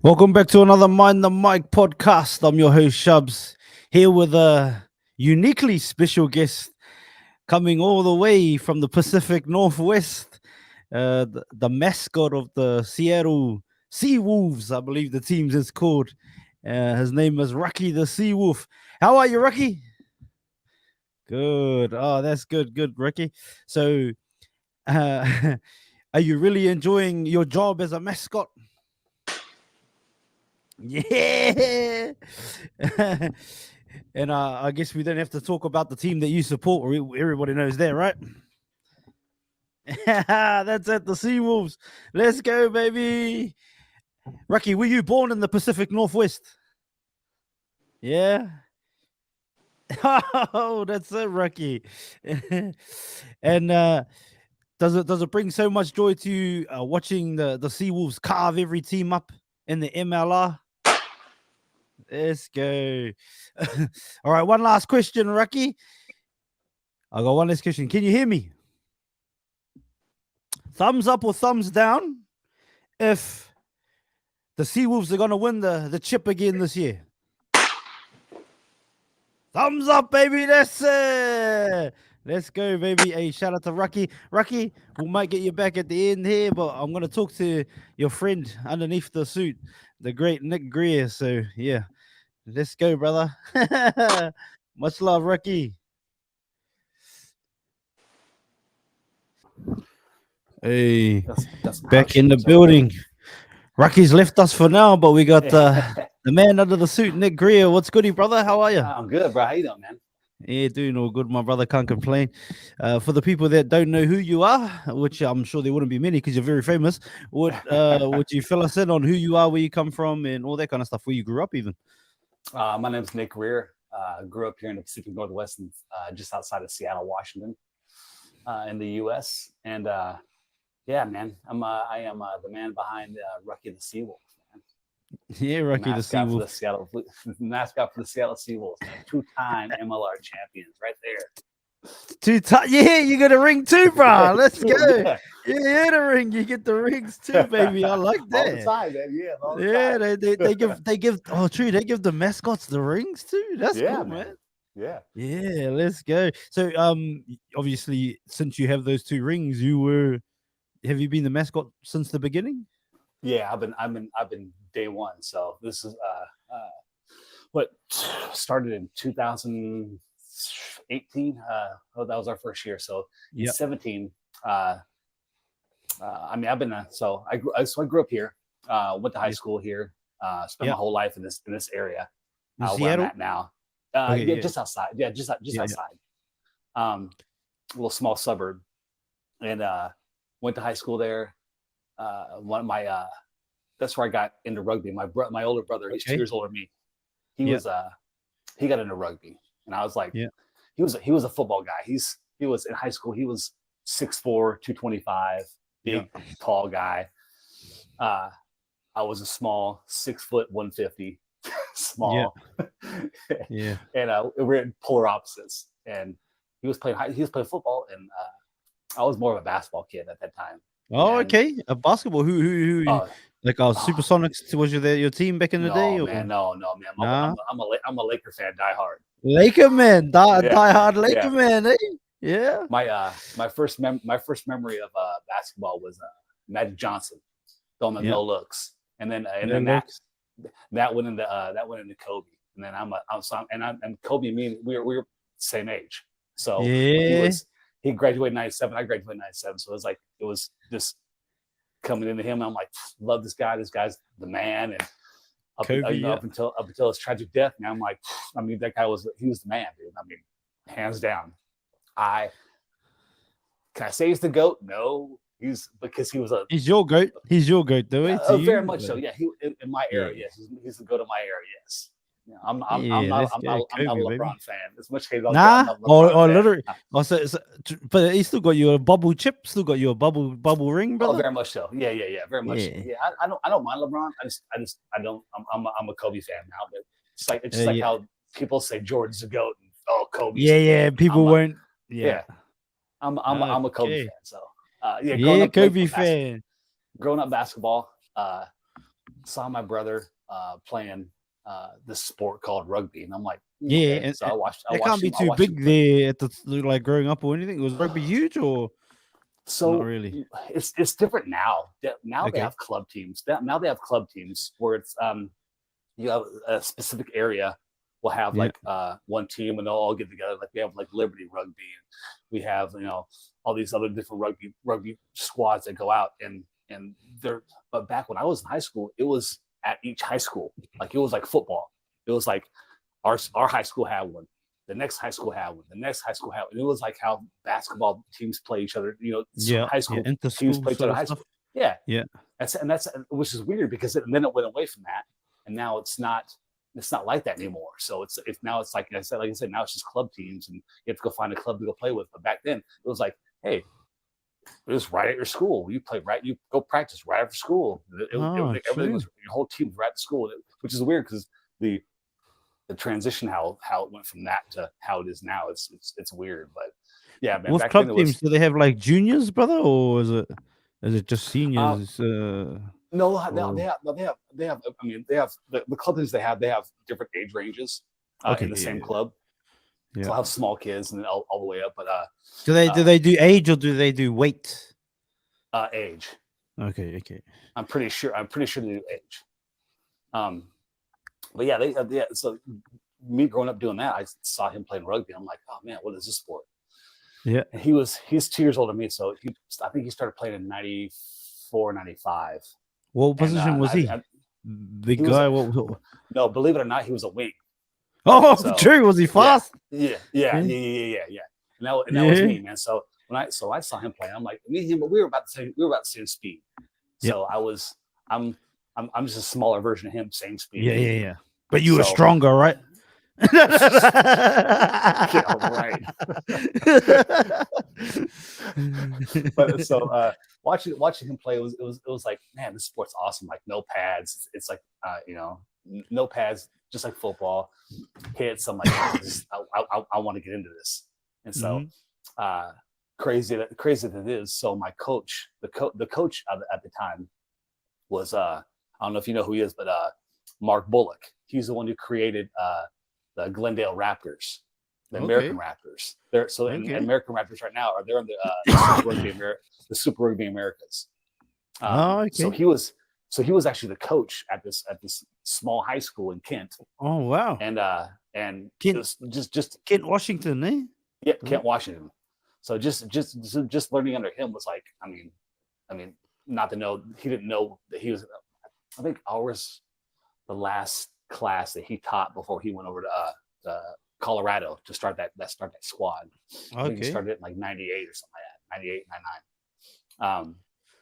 Welcome back to another Mind the Mic podcast. I'm your host Shubs, here with a uniquely special guest coming all the way from the Pacific Northwest, the mascot of the Seattle Seawolves, I believe the team's is called. His name is Rucky the Seawolf. How are you, Rucky? Good. Oh, that's good. Good, Rucky. So, uh, are you really enjoying your job as a mascot? Yeah. And I guess we don't have to talk about the team that you support, or everybody knows that, right? That's at the Seawolves. Let's go, baby. Rucky, were you born in the Pacific Northwest? Yeah. Oh, that's it, Rucky. And does it bring so much joy to you watching the Seawolves carve every team up in the MLR? Let's go. All right, one last question, Rucky. I got one last question. Can you hear me? Thumbs up or thumbs down if the Seawolves are going to win the chip again this year? Thumbs up, baby. That's it. Let's go, baby. Hey, shout out to Rucky. Rucky, we might get you back at the end here, but I'm going to talk to your friend underneath the suit, the great Nic Greer. So, yeah, let's go, brother. Much love, Rucky. Hey, that's back in the building. Rucky's left us for now, but we got the man under the suit, Nic Greer. What's goody, brother? How are you? I'm good, bro. How you doing, man? Yeah, doing all good, my brother. Can't complain. For the people that don't know who you are, which I'm sure there wouldn't be many because you're very famous, would you fill us in on who you are, where you come from, and all that kind of stuff, where you grew up even? My name's Nic Greer. Grew up here in the Pacific Northwest, and just outside of Seattle, Washington, in the U.S. And yeah, man, I am the man behind Rucky the Seawolf. Yeah, Rucky the Seawolf. Mascot for the Seattle Seawolves. Two-time MLR champions, right there. Yeah, you got a ring too, bro. Let's go. Yeah, the ring. You get the rings too, baby. I like that. All the time, man. Yeah, all the time. They give. Oh, true. They give the mascots the rings too. That's cool, man. Yeah. Let's go. So, obviously, since you have those two rings, have you been the mascot since the beginning? Yeah, I've been day one. So this is what started in 2018. That was our first year. So 17. I mean, I've been so I grew up here. Went to high school here. Spent my whole life in this area. Where I'm at now. Just outside. Yeah, just outside. A little small suburb, and went to high school there. One of my that's where I got into rugby. My older brother, he's 2 years older than me. He got into rugby, and I was like, he was a football guy. He was in high school. He was 6'4", 225, big, tall guy. I was a small 6 foot, 150, small. Yeah. And we're in polar opposites. And he was playing football, and I was more of a basketball kid at that time. Oh, okay. A basketball. Who like Supersonics? Was your team back in the day? Or? Man, no, man. I'm a Laker fan, diehard. Laker man, diehard Laker man. Eh? Yeah. My first memory of basketball was Magic Johnson, throwing the no looks, and then that went into Kobe, and then I'm Kobe and me, we were same age, so he graduated in 97. I graduated in 97. So it was just coming into him. I'm like, love this guy. This guy's the man. And up until his tragic death, man, I'm like, I mean, that guy was the man, dude. I mean, hands down. Can I say he's the GOAT? No. He's your GOAT. He's your GOAT, though. Very much so. Yeah. He in my era, yes. He's the GOAT of my era, yes. Yeah, I'm not a LeBron fan. As much hate literally. But he still got you a bubble chip. Still got you a bubble ring, brother. Oh, very much so. Yeah, very much. So. Yeah, I don't mind LeBron. I'm a Kobe fan now. But it's just like how people say Jordan's the GOAT. And, Kobe. Yeah. People weren't. Yeah. I'm a Kobe fan. So Kobe fan. Growing up basketball. saw my brother playing this sport called rugby, and I'm like, Yeah, okay. So I watched. It can't be too big there at the like growing up or anything. Was rugby huge or so? Not really. It's different now. Now Okay. they have club teams. Now they have club teams where it's you have a specific area will have like one team and they'll all get together. Like we have like Liberty Rugby, and we have all these other different rugby squads that go out and they're. But back when I was in high school, it was at each high school. Like it was like football. It was like our high school had one. The next high school had one. The next high school had one. It was like how basketball teams play each other. High school teams play each other. High school. Yeah. That's which is weird because then it went away from that, and now it's not like that anymore. So it's now it's like I said, now it's just club teams, and you have to go find a club to go play with. But back then it was like, hey, it was right at your school. You play right. You go practice right after school. Everything was your whole team was right at school, which is weird because the transition how it went from that to how it is now. It's weird, but yeah, man. What club teams do they have? Like juniors, brother, or is it just seniors? No, they have. I mean, they have the club teams. They have different age ranges in the same club. Yeah. So I'll have small kids and then all the way up. But do they do age or do they do weight? Age. Okay. I'm pretty sure they do age. But yeah, so me growing up doing that, I saw him playing rugby. I'm like, oh man, what is this sport? Yeah. And he's 2 years older than me, so I think he started playing in 94, 95. What position was he? Big guy? No, believe it or not, he was a wing. Oh, so, true. Was he fast? Yeah. And that was me, man. So when I saw him play, I'm like, me and him, we were about the same speed. So I'm just a smaller version of him, same speed. Yeah. But you were stronger, right? Right. But so watching him play, it was like, man, this sport's awesome. Like no pads. It's like no pads, just like football. Hits. I'm like, I want to get into this. And so crazy that it is. So my coach, the coach at the time was I don't know if you know who he is, but Mark Bullock. He's the one who created the Glendale Raptors, the American Raptors. American Raptors right now they're in the Super Rugby Americas. So he was actually the coach at this small high school in Kent. Oh wow! And Kent, just Kent, Washington, eh? Yeah, Kent, Washington. So just learning under him was like, I mean, not to know he didn't know that he was. I think ours the last class that he taught before he went over to Colorado to start that squad. I think he started it in like 98 or something like that, 98, 99.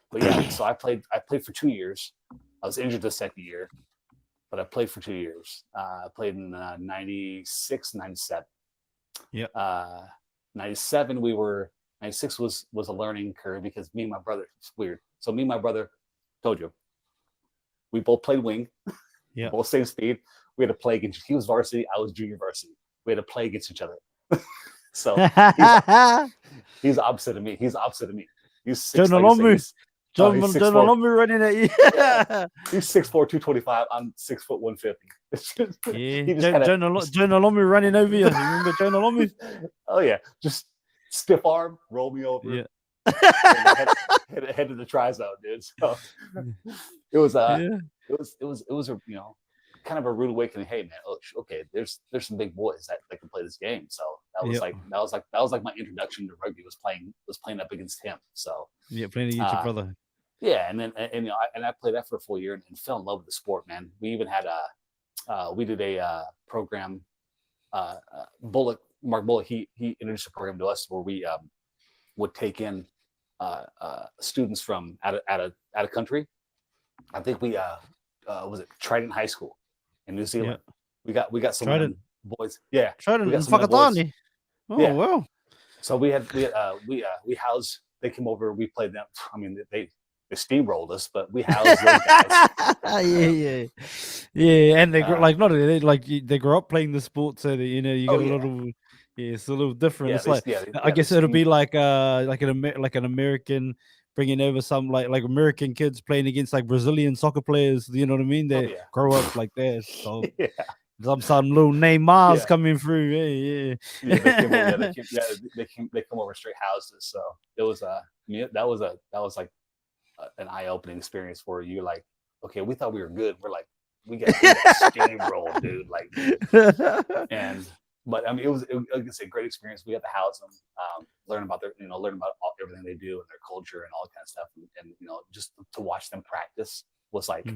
But yeah, so I played for 2 years. I was injured the second year, but I played for 2 years. I played in 96, 97. Yeah. 97 96 was a learning curve because me and my brother, it's weird. So me and my brother, told you, we both played wing. Yeah. Both same speed. We had to play against. He was varsity. I was junior varsity. We had to play against each other. So he's opposite of me. He's 6'6". John Olomu running at you. He's 6'4", 225. I'm 6', 150. Yeah. John Olomu running over you. Remember John Olomu? Oh yeah, just stiff arm, roll me over. Yeah. head to the try zone, dude. So it was a kind of a rude awakening. Hey man, okay, there's some big boys that can play this game. So that was like my introduction to rugby was playing up against him. So playing against your brother. Yeah, and then I played that for a full year and fell in love with the sport, man. We even had we did a program. Mark Bullock, he introduced a program to us where we would take in students from out of country. I think we was it Trident High School in New Zealand. Yeah. We got some boys. Yeah, Trident in Whakatane. Oh yeah. Wow. So we housed. They came over. We played them. I mean, they steamrolled us, but we housed those guys. Yeah. And they they grow up playing the sport, so that you get a little. Yeah, it's a little different. It's I guess it'll be like an American bringing over some like American kids playing against like Brazilian soccer players. You know what I mean? They grow up like this. So some little Neymars coming through. Yeah, they come over straight houses. So it was that was like an eye-opening experience where you're like, okay, we thought we were good. We're like, we got steamrolled, dude. Like, but I mean, it was a great experience. We got to house them, learn about everything they do and their culture and all that kind of stuff, and just to watch them practice was like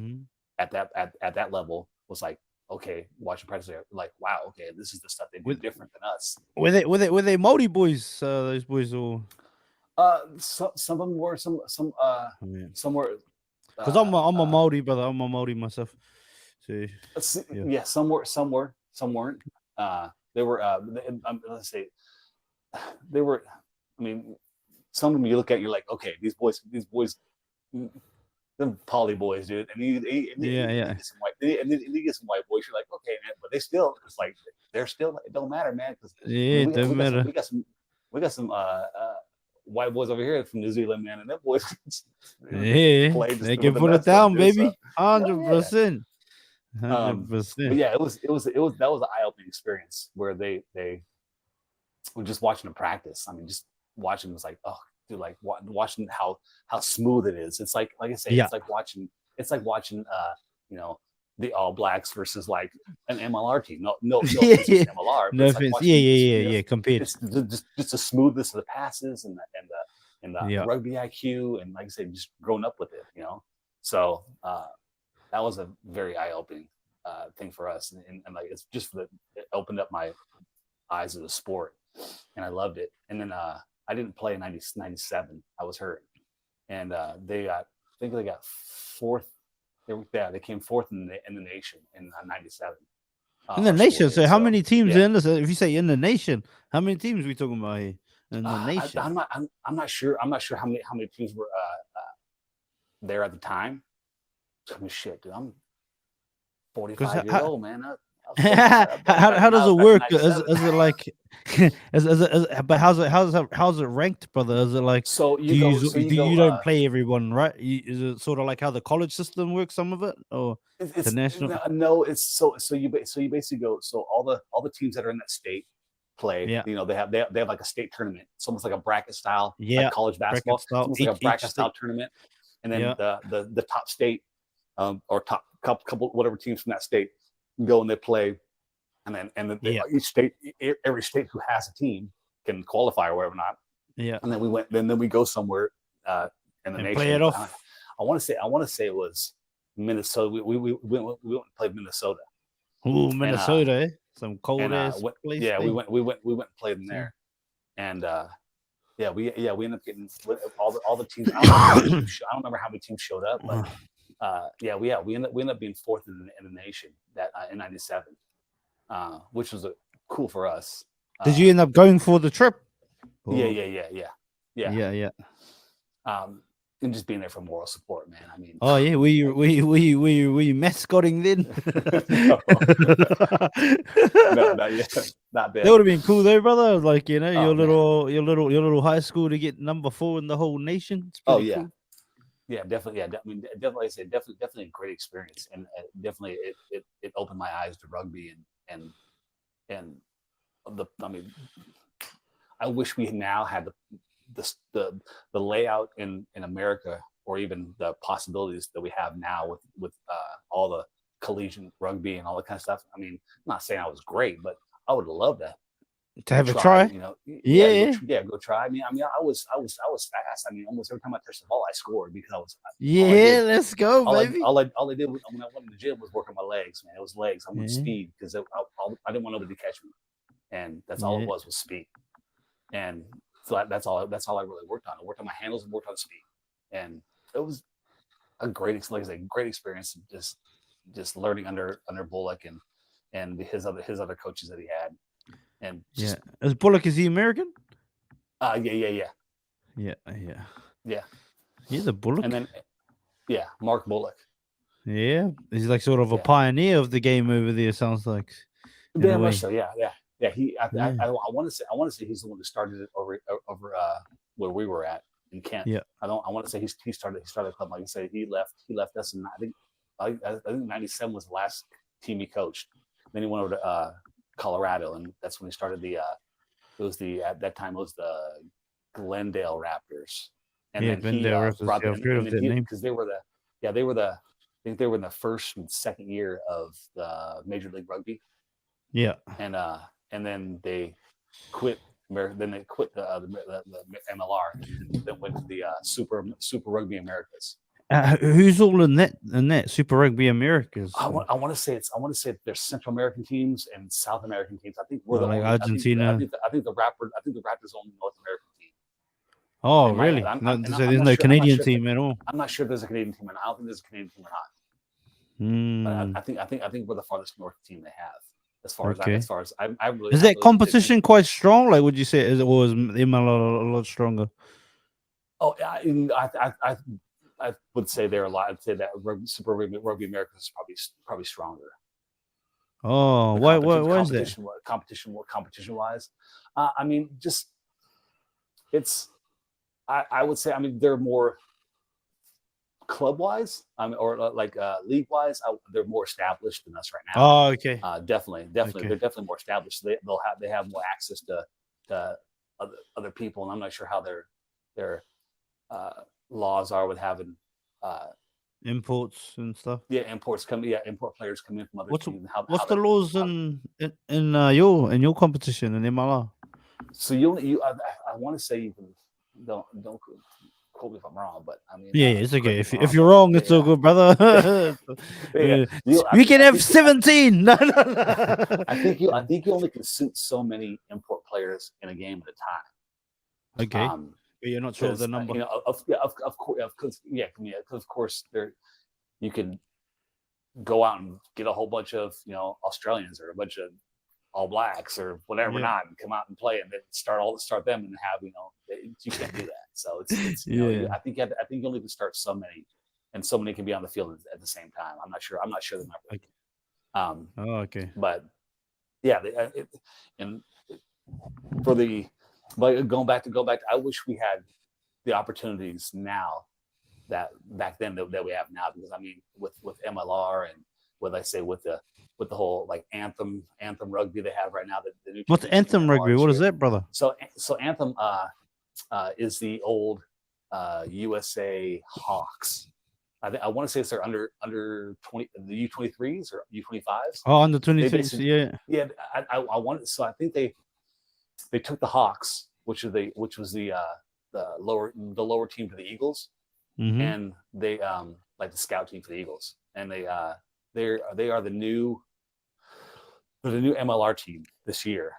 at that level was like, okay, watching practice, like, wow, okay, this is the stuff they do different than us. Were they Maori boys? Those boys all. Some of them were some were. Because I'm a Maori brother. I'm a Maori myself. So, some weren't. They were. Let's say they were. I mean, some of them you look at, you're like, okay, these boys, them poly boys, dude. And you get some white, and then you get some white boys. You're like, okay, man, but they still, it's like they're still. It don't matter, man. Because it doesn't matter. We got some white boys over here from New Zealand, man, and them boys. They can put it down, baby. 100%. 100%. But yeah, that was an eye-opening experience where they were just watching them practice. I mean, just watching was like, oh, dude, like watching how smooth it is. It's like I say, it's like watching the All Blacks versus like an MLR team. No, MLR. No offense. Compared. It's just the smoothness of the passes and the rugby IQ, and like I said, just growing up with it, So that was a very eye-opening thing for us, and like it's just it opened up my eyes of the sport, and I loved it. And then I didn't play in 97. I was hurt, and I think they got fourth. They came fourth in the nation in 97. In the nation. So how many teams in this? If you say in the nation, how many teams are we talking about here? In the nation. I'm not sure. I'm not sure how many teams were there at the time. I mean, shit, dude. I'm 45 years old, man. How does it work? Is it like, but how's it ranked, brother? Is it like, so you don't play everyone, right? Is it sort of like how the college system works? Some of it, or the national? No, it's so you basically go. So all the teams that are in that state play. Yeah. They have like a state tournament. It's almost like a bracket style, like college basketball. It's almost like a bracket style tournament, and then the top state, or top couple whatever teams from that state go and they play, and then each state, every state who has a team can qualify or whatever not. Yeah. And then we go somewhere in the nation. Play it off. I want to say it was Minnesota. We went and played Minnesota. Ooh, Minnesota, some cold ass place. Yeah, we went and played them there, and we ended up getting all the teams. I don't remember how many teams showed up, but. We ended up being fourth in the nation that in 97, which was cool for us. Did you end up going for the trip? Yeah. And just being there for moral support, man. I mean, oh yeah, were you mascotting then? No, not yet. Not bad. That would have been cool though, brother. Like your little high school to get number 4 in the whole nation. Oh yeah. Cool. Yeah, definitely. Yeah, I mean, definitely. I say definitely a great experience, and definitely it opened my eyes to rugby and I mean, I wish we now had the layout in America, or even the possibilities that we have now with all the collegiate rugby and all that kind of stuff. I mean, I'm not saying I was great, but I would love that. To have a try, go try. I mean, I was fast. I mean, almost every time I touched the ball, I scored because I was. Let's go, baby. All I did when I went to the gym was work on my legs, man. It was legs. I wanted speed because I didn't want nobody to catch me, and that's all it was speed. And so that's all I really worked on. I worked on my handles and worked on speed, and it was a great experience. Just learning under Bullock and his other coaches that he had. And is Bullock, is he American? Yeah. He's a Bullock. And then Mark Bullock. Yeah, he's like sort of a pioneer of the game over there. Sounds like. Very much so. Yeah. I want to say he's the one that started it over where we were at in Kent. Yeah. I want to say he started a club. Like you say, he left us, and I think 97 was the last team he coached. Then he went over to Colorado, and that's when he started at that time it was the Glendale Raptors. And then Glendale Raptors. brought I've heard of that name because they were I think they were in the first and second year of the Major League Rugby. Yeah. And then they quit. Then they quit the MLR and then went to the Super Rugby Americas. Who's all in that Super Rugby Americas? I want to say there's Central American teams and South American teams. I think we're the like only, Argentina. I think the Raptors only North American team. Oh, really? So there's no Canadian team at all. I'm not sure if there's a Canadian team, and I don't think there's a Canadian team or not. But I think we're the farthest north team they have. As far as I really is that competition quite strong? Like, would you say was MLR a lot stronger? Oh, I would say they're a lot. I'd say that Super Rugby Americas is probably stronger. Oh, why is that? Competition wise, I mean, just it's. I would say, I mean, they're more club wise, or like league wise. They're more established than us right now. Oh, okay. Definitely, Okay. they're definitely more established. They have more access to other people, and I'm not sure how their laws are with having imports and stuff. Yeah, import players come in from other teams. What's the laws in your competition in MLR? So I want to say you can don't quote me if I'm wrong, but I mean, it's okay. If you're wrong, it's all good, brother. We can have 17. No. I think you only can suit so many import players in a game at a time. Okay. But you're not sure of the number. You know, of course, you can go out and get a whole bunch of Australians or a bunch of All Blacks or whatever not, and come out and play, and then start them and have you can't do that. So it's I think you only can start so many, and so many can be on the field at the same time. I'm not sure the number. Okay. Okay. But yeah, going back to, I wish we had the opportunities now that back then that we have now, because I mean with MLR and with the whole like anthem rugby they have right now. What's anthem rugby? What is that, brother? So anthem is the old USA Hawks. I want to say it's their under 20, the U23s or U25s. Oh, under 23s, yeah. Yeah, I want. So I think they took the Hawks, which was the lower team for the Eagles, and they like the scout team for the Eagles, and they are the new MLR team this year.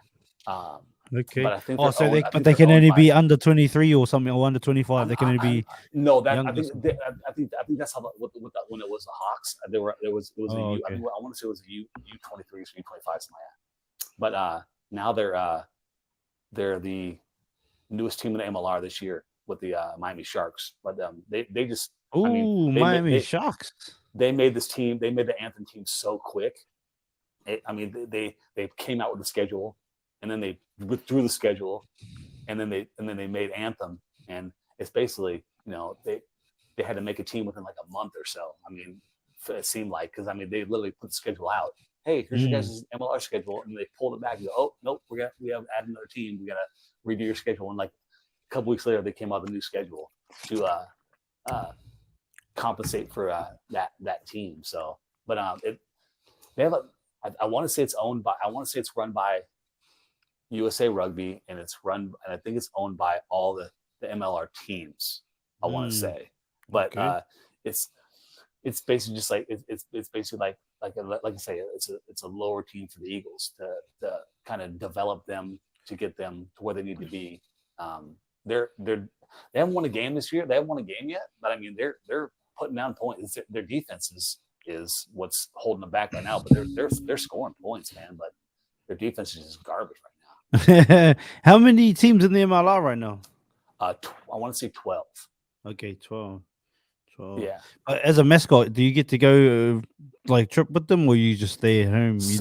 Okay. But I think they can only be under 23 or something, or under 25. They can only be I think that's how when it was the Hawks, there was a U. I want to say it was a U23s or U25 something like that. But now they're the newest team in the MLR this year with the Miami Sharks. But they just Miami Sharks. They made the anthem team so quick. They came out with the schedule, and then they withdrew the schedule, and then they made anthem, and it's basically they had to make a team within like a month or so. I mean, it seemed like, because I mean they literally put the schedule out. Hey, here's your guys' MLR schedule, and they pulled it back and go, oh nope, we have to add another team. We gotta redo your schedule, and like a couple weeks later they came out with a new schedule to compensate for that team. So, but they have I want to say it's run by USA Rugby, and I think it's owned by all the MLR teams. I want to say, but it's basically just like it's basically like I say, it's a lower team for the Eagles to kind of develop them to get them to where they need to be. They haven't won a game this year. They haven't won a game yet, but I mean they're putting down points. Their defense is what's holding them back right now. But they're scoring points, man. But their defense is just garbage right now. How many teams in the MLR right now? I want to say 12. Okay, 12. Yeah. As a mascot, do you get to go like trip with them, or you just stay at home? The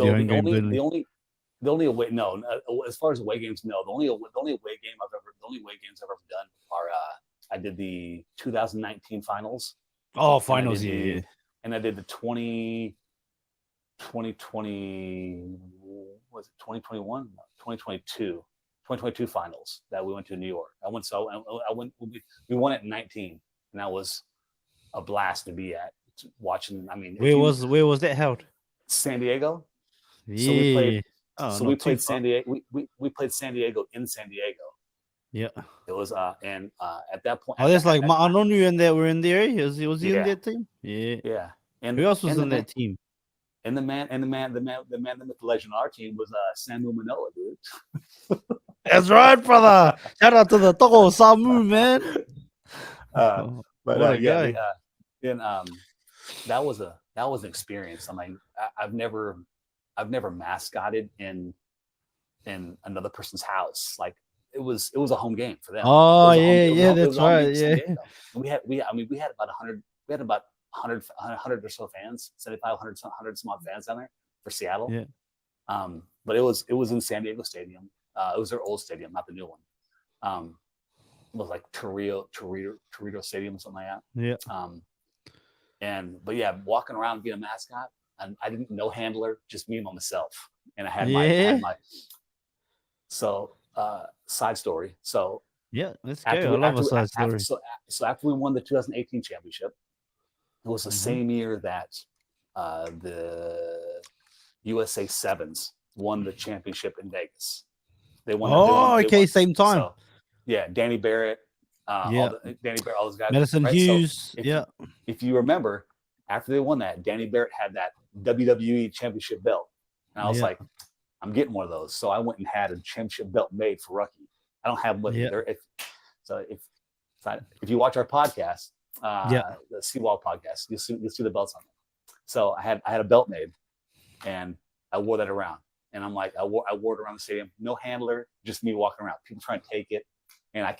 only away as far as away games, no. The only away games I've ever done I did the 2019 finals. Oh, finals, yeah. And I did the 2020, was it 2021? 2022 finals that we went to New York. We won it in 19, and that was a blast to be at, watching. I mean, where was that held? San Diego. Yeah. So we played San Diego. We played San Diego in San Diego. Yeah. It was at that point. Oh, there's like Ma'anonu and that were in there. Was he in that team? Yeah. Yeah. And who else was in that team? And the man, the legend on our team was Samu Manoa, dude. That's right, brother. Shout out to the Toko Samu, man. That was an experience. I mean, I've never mascotted in another person's house. Like it was a home game for them. Oh yeah, that's right. Yeah. And we had about 100. We had about 100 or so fans, 75, 100 some odd fans down there for Seattle. Yeah. But it was in San Diego Stadium. It was their old stadium, not the new one. It was like Torito Stadium, something like that. Yeah. But yeah, walking around being a mascot, and I didn't know handler, just me and myself. And I had my side story. So yeah, let's go. I love a side story. So after we won the 2018 championship, it was the same year that the USA Sevens won the championship in Vegas. They won. Same time. So, yeah, Danny Barrett, all those guys. Madison Hughes. So if you remember, after they won that, Danny Barrett had that WWE championship belt, and I was like, I'm getting one of those. So I went and had a championship belt made for Rucky. I don't have one either. If you watch our podcast, the Seawolf podcast, you'll see the belts on there. So I had a belt made, and I wore that around. And I'm like, I wore it around the stadium. No handler, just me walking around. People trying to take it, and I'm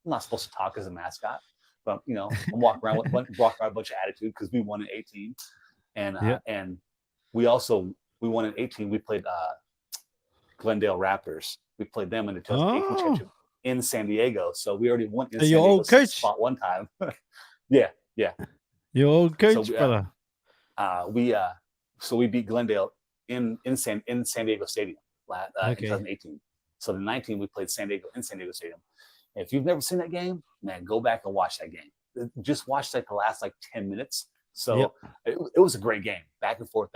not supposed to talk as a mascot, but I'm walking around with a bunch of attitude because we won in 18, and we won in 18. We played Glendale Raptors. We played them in the 2018 championship in San Diego. So we already won in San Diego old coach spot one time. Yeah. Your old coach, brother. We beat Glendale in San Diego Stadium in 2018. So the 19 we played San Diego in San Diego Stadium. And if you've never seen that game, man, go back and watch that game. Just watch the last 10 minutes. So it was a great game, back and forth.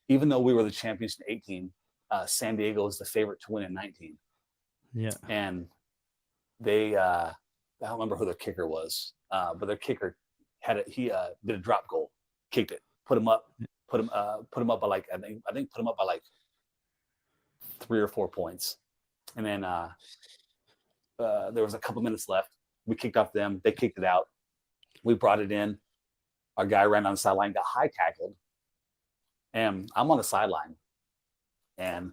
Even though we were the champions in 18, San Diego was the favorite to win in 19. Yeah, and they I don't remember who their kicker was, but their kicker did a drop goal, kicked it, put him up by like I think put him up by like 3 or 4 points, and then there was a couple minutes left. We kicked off them, they kicked it out, we brought it in. Our guy ran on the sideline, got high tackled, and I'm on the sideline, and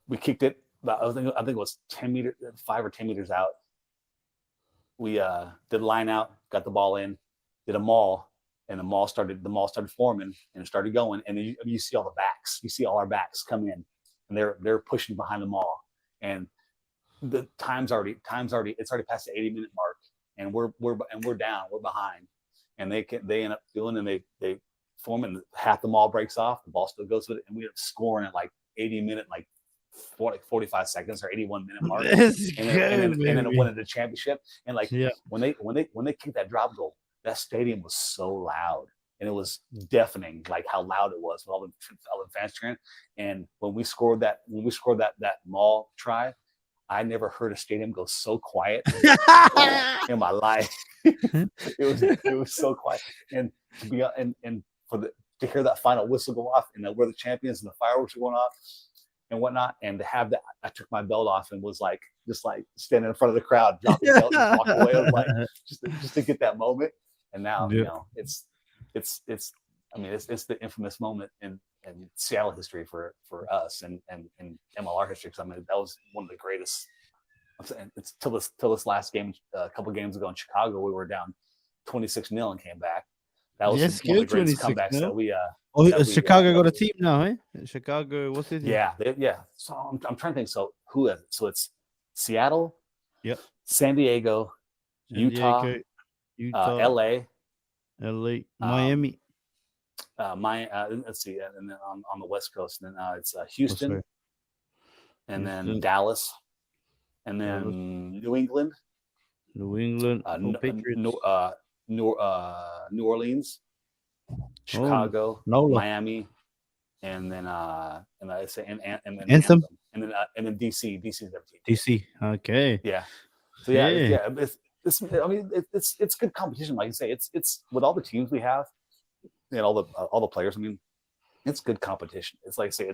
we kicked it. I think it was 5 or 10 meters out. We did a line out, got the ball in, did a maul, and the maul started forming, and it started going. And then you see all the backs. You see all our backs come in, and they're pushing behind the maul. And the time's already past the 80-minute mark, and we're down, we're behind. And they end up doing, and they form, and half the maul breaks off, the ball still goes with it, and we end up scoring at like 80-minute, like 45 seconds or 81-minute mark, and then it won the championship. And when they kicked that drop goal, that stadium was so loud, and it was deafening, like how loud it was with all the fans cheering. And when we scored that maul try, I never heard a stadium go so quiet in my life. It was so quiet, and to hear that final whistle go off, and we're the champions, and the fireworks were going off and whatnot, and to have that, I took my belt off and was like, just like standing in front of the crowd, drop the belt, and walk away. I was like, just to get that moment. And now, it's the infamous moment in Seattle history for us and MLR history. Because that was one of the greatest. It's till this last game, a couple games ago in Chicago, we were down 26-0 and came back. That was one of the greatest comebacks that we. Chicago got a team now, eh? Chicago, what's it? Yeah. So I'm trying to think. So who is it? So it's Seattle, Yep. San Diego, Utah, LA, Miami. Let's see, and then on the West Coast, and then it's Houston, and then Dallas, and then New England, New Orleans, Chicago, Miami, and then Anthem, and then DC is their team. DC, okay, yeah. So yeah. It's good competition. Like you say, it's with all the teams we have and all the players. I mean, it's good competition. It's like I say,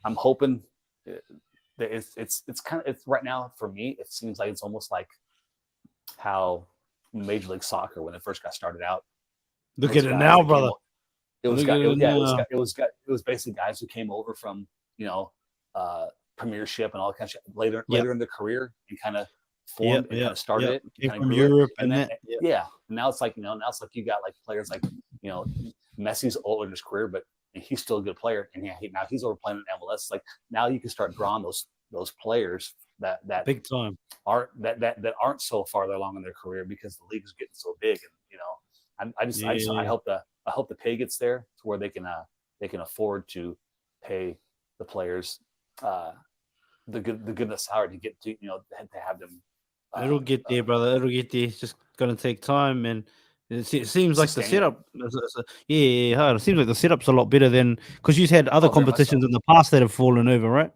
I'm hoping that it's right now for me. It seems like it's almost like how Major League Soccer when it first got started out. Look at it now, brother. It was basically guys who came over from Premiership and all that kind of shit later in their career and kind of formed and kind of started it from Europe and then and now it's like now it's like you got like players like Messi's older in his career, but he's still a good player, and now he's over playing in MLS. It's like now you can start drawing those players that big time aren't so far along in their career because the league is getting so big, and I hope the pay gets there to where they can afford to pay the players the good salary to get to have them. It'll get there, brother. It'll get there. It's just gonna take time, and it seems like the setup. It seems like the setup's a lot better than because you've had other competitions in the past that have fallen over, right?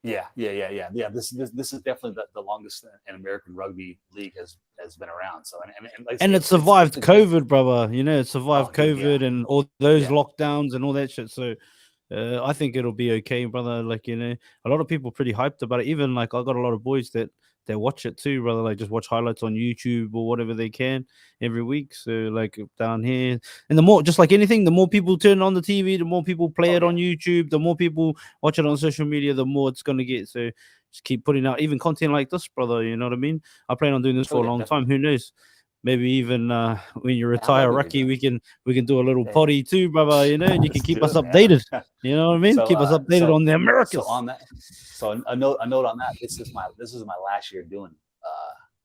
Yeah. This is definitely the longest an American rugby league has been around. So and it survived COVID, brother. It survived COVID and all those lockdowns and all that shit. So I think it'll be okay, brother. Like a lot of people are pretty hyped about it. Even like I got a lot of boys that watch it too, brother. Like just watch highlights on YouTube or whatever they can every week. So like down here, and the more, just like anything, the more people turn on the TV, the more people play it on YouTube, the more people watch it on social media, the more it's gonna get. So just keep putting out even content like this, brother. You know what I mean? I plan on doing this for a long time. Who knows? Maybe even when you retire, Rucky, we can do a little potty too, brother. And you can keep us updated. You know what I mean? Keep us updated on the Americas. So a note on that. This is my last year doing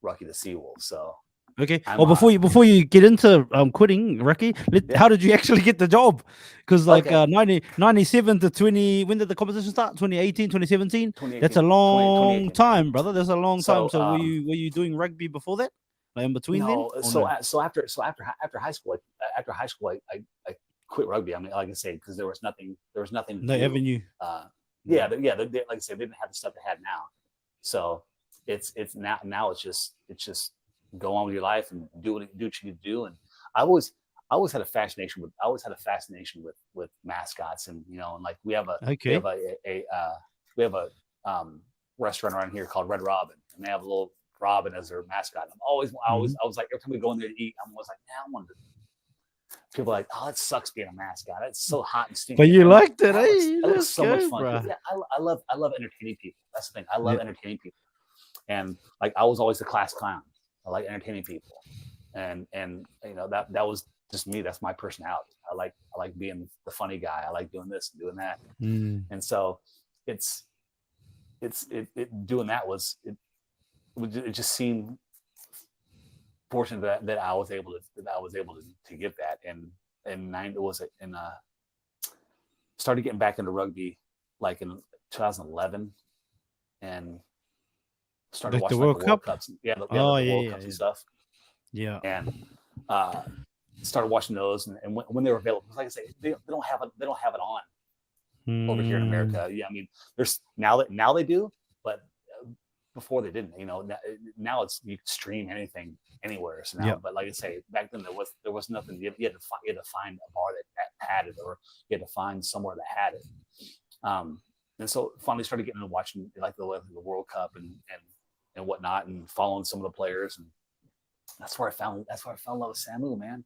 Rucky the Seawolf. So okay. Before you get into quitting, Rucky, how did you actually get the job? Because 97 to 20. When did the competition start? 2018, 2017. That's a long time, brother. That's a long time. So were you doing rugby before that? In between so after high school, I quit rugby. I mean, like I say, because there was nothing. No avenue. Like I said, they didn't have the stuff they had now. So it's now it's just go on with your life and do what you need to do. And I always had a fascination with mascots, and and like we have a restaurant around here called Red Robin, and they have a little Robin as their mascot. I was like, every time we go in there to eat, I'm always like, I wanted to. People are like, oh, it sucks being a mascot. It's so hot and stinky. But you liked it, It looks so much fun. Yeah, I love entertaining people. That's the thing. I love entertaining people. And like I was always the class clown. I like entertaining people. And that was just me. That's my personality. I like being the funny guy. I like doing this and doing that. And so it's doing that it just seemed fortunate that I was able to get that, and started getting back into rugby like in 2011, and started watching the World Cup? Cups, the World Cups and stuff. Yeah, and started watching those, and when they were available, like I say, they don't have it on over here in America. Yeah, I mean, there's now they do, but before they didn't. Now you can stream anything anywhere. So now, but like I say, back then there was nothing. You had to find a bar that had it, or you had to find somewhere that had it. And so finally started getting into watching like the World Cup and whatnot, and following some of the players, and that's where I fell in love with Samu, man.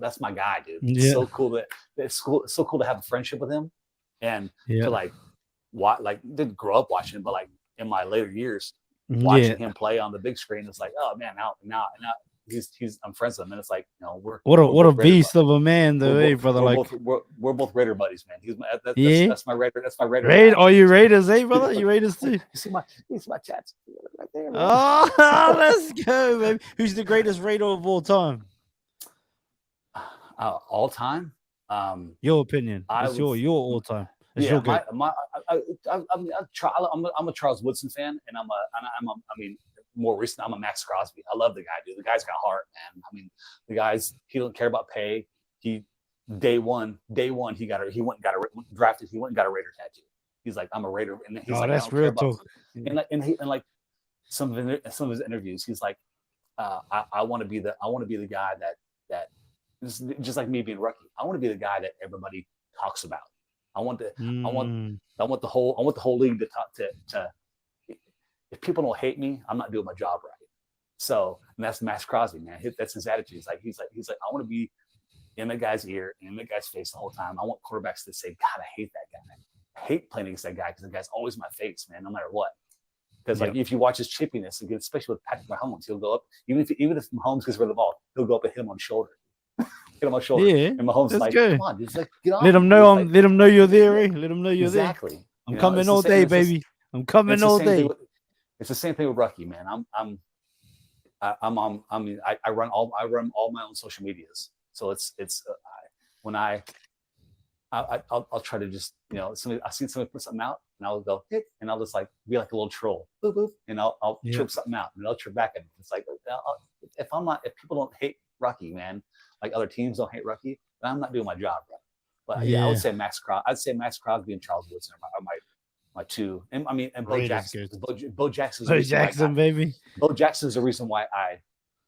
That's my guy, dude. It's so cool it's so cool to have a friendship with him, and to didn't grow up watching him, but like in my later years, watching him play on the big screen, it's like, oh man, now I'm friends with him, and it's like, we're what a beast of a man, though, brother. We're both Raider buddies, man. That's my Raider. That's my Raider. Are you Raiders, brother? You Raiders too? You see my chats. there. Bro. Oh, let's go, baby. Who's the greatest Raider of all time? All time. Your opinion. It's your all time. It's your I'm a Charles Woodson fan, and I mean, more recent, I'm a Max Crosby. I love the guy, dude. The guy's got heart, man. I mean, the guy's, he don't care about pay. Day one, he went and got drafted. He went and got a Raider tattoo. He's like, I'm a Raider, and he's like, that's real talk. And like some of his interviews, he's like, I want to be the guy that just like me being Rucky. I want to be the guy that everybody talks about. I want the whole league to talk to. If people don't hate me, I'm not doing my job right. So, and that's Max Crosby, man. That's his attitude. He's like, I want to be in the guy's ear, in the guy's face the whole time. I want quarterbacks to say, God, I hate that guy. I hate playing against that guy because the guy's always in my face, man, no matter what. Because like if you watch his chippiness, especially with Patrick Mahomes, he'll go up, even if Mahomes gets rid of the ball, he'll go up and hit him on the shoulder. Hit him on the shoulder. Yeah, and Mahomes is like, good. Come on, dude. Like, get on. Let him know let him know you're there, eh? Let him know you're exactly. there. I'm coming all day, baby. I'm coming all day. It's the same thing with Rucky, man. I run all my own social medias. So when I'll try to just, I've seen somebody put something out and I'll go hit, and I'll just like be like a little troll, boop, boop, and I'll trip something out and I'll trip back at it. It's like, if people don't hate Rucky, man, like other teams don't hate Rucky, then I'm not doing my job right. But I would say Max Crosby and Charles Woodson are my two. And Bo Jackson. Bo Jackson, baby. Bo Jackson is the reason why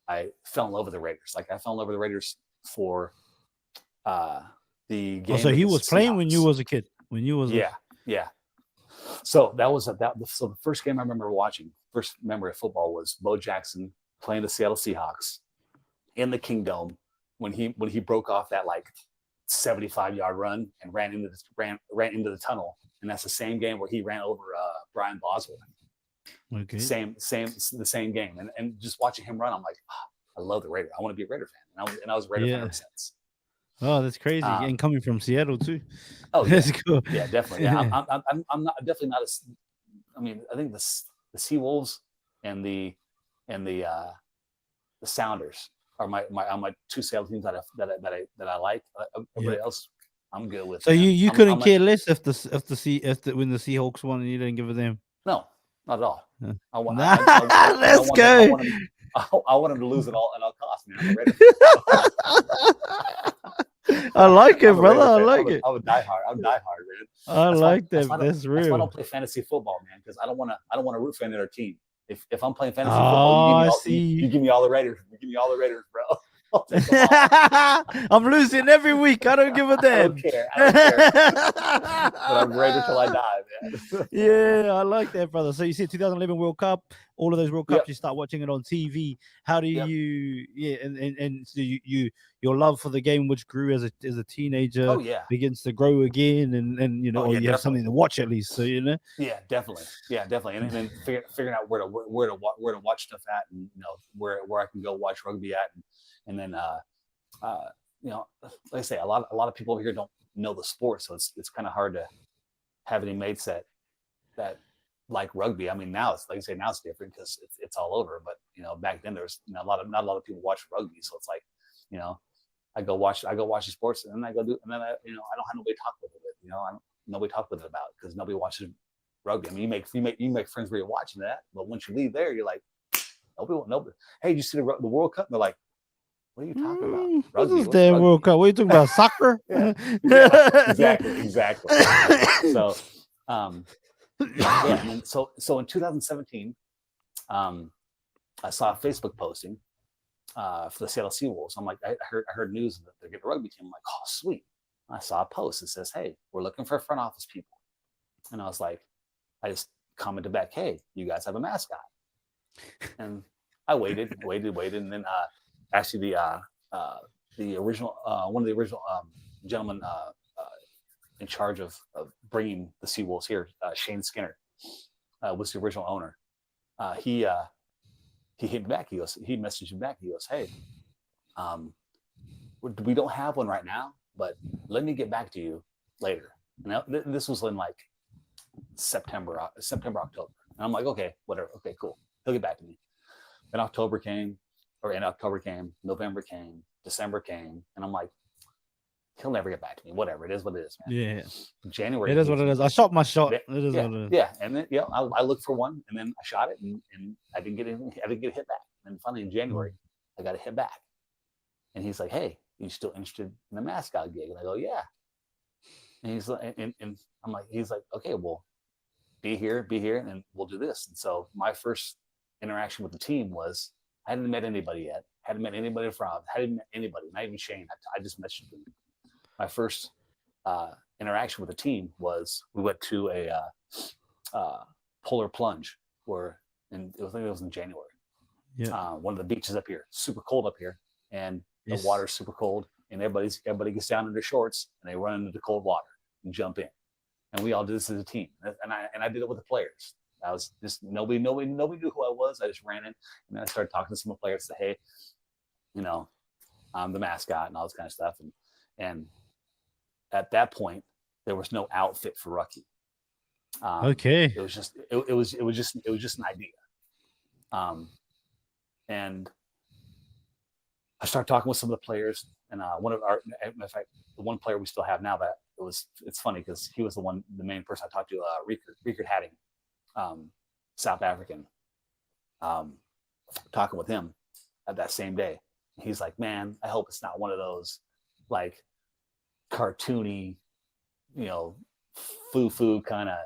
I fell in love with the Raiders. Like I fell in love with the Raiders for the game. So he was playing when you was a kid. Yeah. So so the first game I remember watching, first memory of football was Bo Jackson playing the Seattle Seahawks in the Kingdome when he broke off that like 75-yard run and ran into the tunnel. And that's the same game where he ran over Brian Boswell. Okay. The same game. And just watching him run, I'm like, I love the Raider. I want to be a Raider fan. And I was a Raider fan ever since. Oh, that's crazy. And coming from Seattle too. Oh, yeah. That's cool. Yeah, definitely. Yeah, I'm not definitely not as. I mean, I think the Seawolves and the Sounders are my two Seattle teams that I like. Everybody else, I'm good with. So you couldn't care less if when the Seahawks won and you didn't give a damn. No, not at all. Yeah. Let's go. I want him to lose at all costs, man. I'm a Raider fan. I like it, brother. I like it. I'm diehard, man. I like that. That's real. That's why I don't play fantasy football, man, because I don't want to root for any other team. If I'm playing fantasy football, you give me all the Raiders. You give me all the Raiders, bro. I'm losing every week. I don't give a damn. I don't care. But I'm Raider till I die, man. Yeah, I like that, brother. So you see 2011 World Cup, all of those World Cups, you start watching it on TV. How do you and so your love for the game, which grew as a teenager, begins to grow again, and you have something to watch at least. So Yeah, definitely. And then figuring out where to watch stuff at, and where I can go watch rugby at, and then like I say, a lot of people over here don't know the sport, so it's kind of hard to have any mates that like rugby. I mean, now it's like I say, now it's different because it's all over. But back then there was not a lot of people watch rugby, so it's like I go watch the sports, and then I go do, and then I don't have nobody to talk with it. Nobody talk with it about because nobody watches rugby. I mean, you make friends where you're watching that, but once you leave there, you're like, nobody. Hey, did you see the World Cup? And they're like, what are you talking about? Rugby? What's the World Cup? What are you talking about? Soccer? Exactly. So, and then, so in 2017, I saw a Facebook posting for the Seattle Seawolves. I'm like, I heard news that they're getting a rugby team. I'm like, oh, sweet. I saw a post that says, hey, we're looking for front office people. And I was like, I just commented back, hey, you guys have a mascot. And I waited, and then actually the original one of the original gentlemen in charge of bringing the Seawolves here, Shane Skinner, was the original owner. He hit me back. He messaged me back. He goes, hey, we don't have one right now, but let me get back to you later. And this was in like September, October. And I'm like, okay, whatever. Okay, cool. He'll get back to me. Then October came, November came, December came, and I'm like, he'll never get back to me. Whatever, it is what it is, man. Yeah. January. It is what it is. I shot my shot. It is what it is. Yeah, and then I looked for one, and then I shot it, and I didn't get anything. I didn't get a hit back. And finally in January, I got a hit back, and he's like, "Hey, you still interested in the mascot gig?" And I go, "Yeah." And he's like, and I'm like, he's like, "Okay, well, be here, and we'll do this." And so my first interaction with the team was, I hadn't met anybody yet. Hadn't met anybody from. Hadn't met anybody. Not even Shane. I just met him. My first interaction with the team was we went to a polar plunge I think it was in January. Yeah. One of the beaches up here, super cold up here, and the water's super cold, and everybody gets down in their shorts and they run into the cold water and jump in, and we all did this as a team, and I did it with the players. I was just nobody knew who I was. I just ran in, and then I started talking to some of the players. Say, hey, I'm the mascot and all this kind of stuff, and at that point there was no outfit for Rucky. Okay. It was just an idea. And I started talking with some of the players, and in fact, the one player we still have now, that it's funny because he was the main person I talked to, Rickard Hadding, South African, talking with him at that same day. He's like, "Man, I hope it's not one of those like cartoony, foo kind of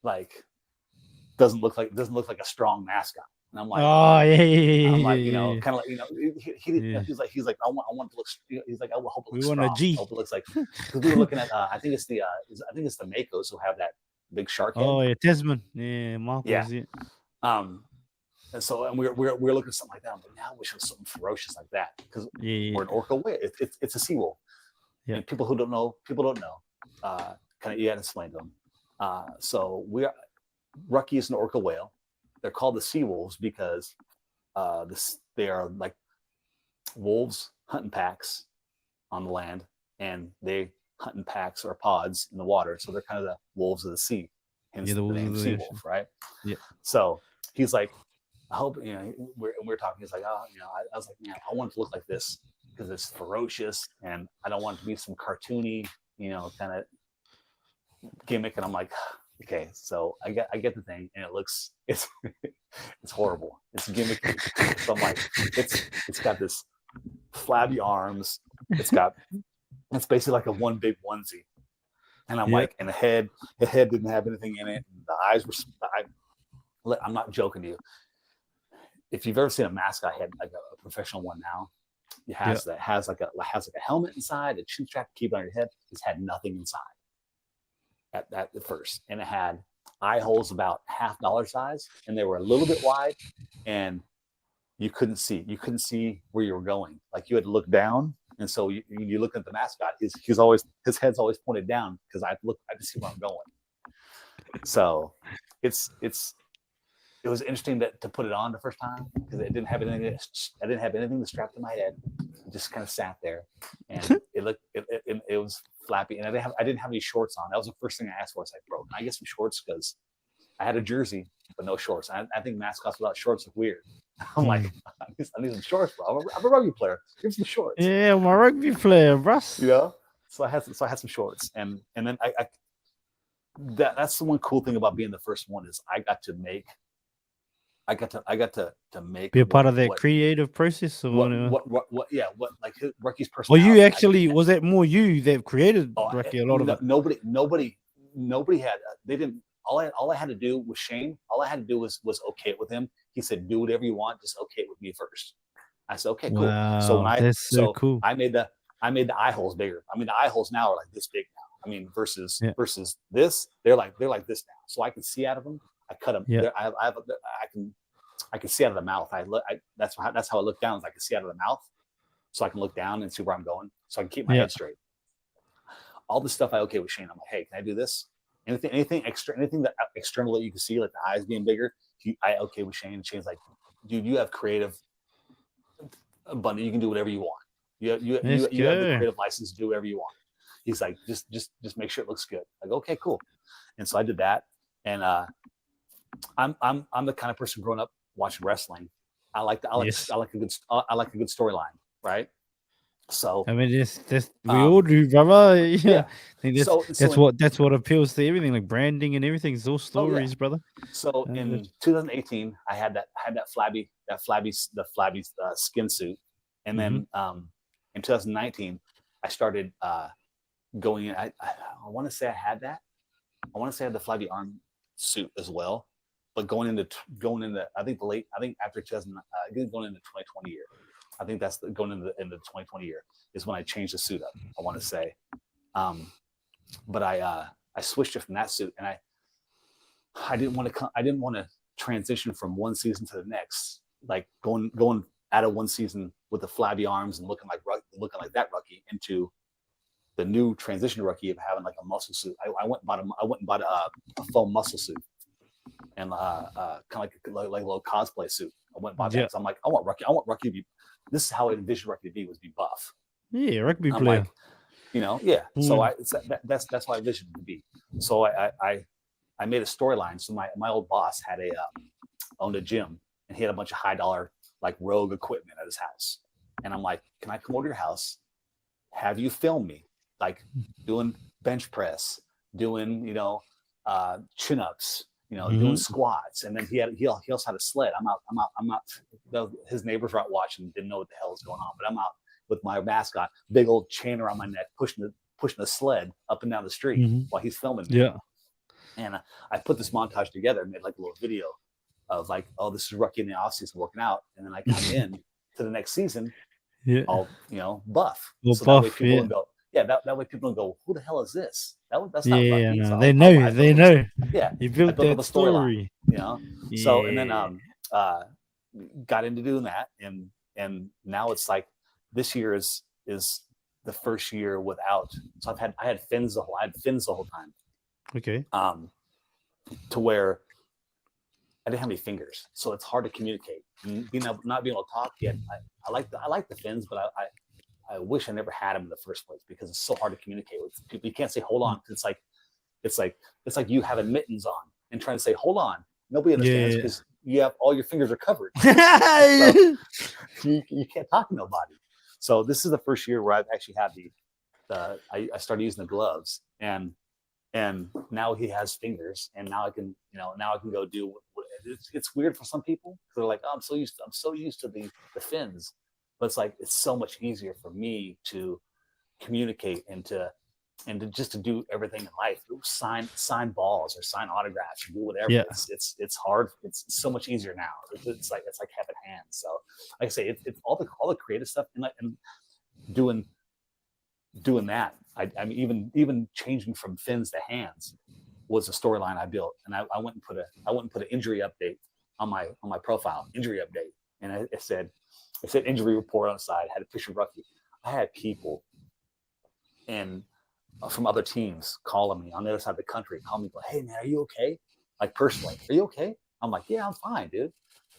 like doesn't look like a strong mascot." And I'm like, oh yeah. I'm like, kind of like, he's like, I want it to look. He's like, I hope it looks strong. Want a G. I hope it looks like, because we were looking at, I think it's the Makos who have that big shark head. Oh yeah, Tasman. Yeah, Marcos. Yeah. And so we're looking at something like that. I'm like, now we should have something ferocious like that, because we're an orca whale. It's a seawolf. Yeah. And people don't know. Kind of, you got to explain to them. So Rucky is an orca whale. They're called the Seawolves because they are like wolves hunting packs on the land, and they hunt in packs or pods in the water. So they're kind of the wolves of the sea. Hence the name Seawolf, right? Yeah. So he's like, I hope, we're talking. He's like, oh, I was like, man, I want it to look like this because it's ferocious, and I don't want it to be some cartoony, kind of gimmick. And I'm like, okay, so I get the thing, and it's horrible. It's gimmicky. So I'm like, it's got this flabby arms. It's basically like a one big onesie. And I'm like, and the head didn't have anything in it. And the eyes were, I'm not joking to you. If you've ever seen a mascot head, like a professional one now, it has like a helmet inside, a chin strap to keep it on your head. It's had nothing inside at first, and it had eye holes about $half size, and they were a little bit wide, and you couldn't see where you were going. Like, you had to look down, and so you look at the mascot. His head's always pointed down because I have to see where I'm going. So it was interesting to put it on the first time because it didn't have anything. I didn't have anything to strap to my head. It just kind of sat there, and it was flappy, and I didn't have any shorts on. That was the first thing I asked for. It's like, bro, can I get some shorts? Because I had a jersey but no shorts. I think mascots without shorts look weird. I'm like, I need some shorts, bro. I'm a rugby player. Give me some shorts. Yeah, I'm a rugby player, bro. So I had some shorts, and then that's the one cool thing about being the first one is I got to make. Be a part of that creative process, or what like Rucky's personality. Well, you actually was that more you that created Rucky? A lot of it. Nobody had. They didn't. All I had to do was Shane. All I had to do was okay it with him. He said, "Do whatever you want, just okay it with me first." I said, "Okay, cool." Wow, so cool. I made the eye holes bigger. I mean, the eye holes now are like this big now. I mean, versus this, they're like this now. So I can see out of them. I cut them. Yeah. I can see out of the mouth. That's how I look down. Is I can see out of the mouth, so I can look down and see where I'm going, so I can keep my head straight. All this stuff I okay with Shane. I'm like, hey, can I do this? Anything that external that you can see, like the eyes being bigger. I okay with Shane. And Shane's like, dude, you have creative abundance. You can do whatever you want. You have the creative license to do whatever you want. He's like, just make sure it looks good. Like, okay, cool. And so I did that, and I'm the kind of person growing up watching wrestling. I like a good storyline, right? So I mean, that's we all do, brother. Yeah, I think that's what appeals to everything, like branding and everything. It's all stories, brother. So in 2018, I had that flabby skin suit, and then in 2019, I started going in. I want to say I had that. I want to say I had the flabby arm suit as well, but going into I think after 2000, going into 2020 year. I think that's going into the 2020 year is when I changed the suit up. I want to say, but I switched it from that suit, and I didn't want to transition from one season to the next, like going out of one season with the flabby arms and looking like that Rucky into the new transition Rucky of having like a muscle suit. I went and bought a foam muscle suit and kind of like a little cosplay suit. I went and bought that. So I'm like, I want Rucky to be. This is how I envisioned Rucky to be, was be buff. Yeah, rugby player. Like, So that's why I envisioned it to be. So I made a storyline. So my old boss owned a gym, and he had a bunch of $high like rogue equipment at his house. And I'm like, can I come over to your house, have you film me, like doing bench press, doing chin ups, doing squats, and then he also had a sled. I'm out. His neighbors were out watching, didn't know what the hell was going on, but I'm out with my mascot, big old chain around my neck, pushing the sled up and down the street while he's filming me. Yeah. And I put this montage together and made like a little video of like, oh, this is Rucky in the off season working out, and then I come in to the next season, all buff. So that way people don't go, that way people don't go, who the hell is this? That's not Rucky. No, so they know. Yeah, you built that story. So and then got into doing that, and now it's like this year is the first year without. So I had fins the whole time. Okay. To where I didn't have any fingers, so it's hard to communicate. And not being able to talk yet, I like the fins, but I wish I never had them in the first place, because it's so hard to communicate with people. You can't say hold on. It's like you having mittens on and trying to say hold on. Nobody understands because you have all your fingers are covered. So you can't talk to nobody. So this is the first year where I've actually had I started using the gloves, and now he has fingers, and now I can go do. It's weird for some people. They're like, oh, I'm so used to the fins, but it's like it's so much easier for me to communicate and to just to do everything in life. Sign balls or sign autographs or do whatever. Yeah. It's hard. It's so much easier now. It's like having hands. So like I say, it's all the creative stuff and doing that. I mean, even changing from fins to hands was a storyline I built, and I went and put an injury update on my profile, injury update, and it said injury report on the side. Had a picture of Rucky. I had people from other teams calling me on the other side of the country, calling me, hey man, are you okay? Like personally, are you okay? I'm like, yeah, I'm fine, dude.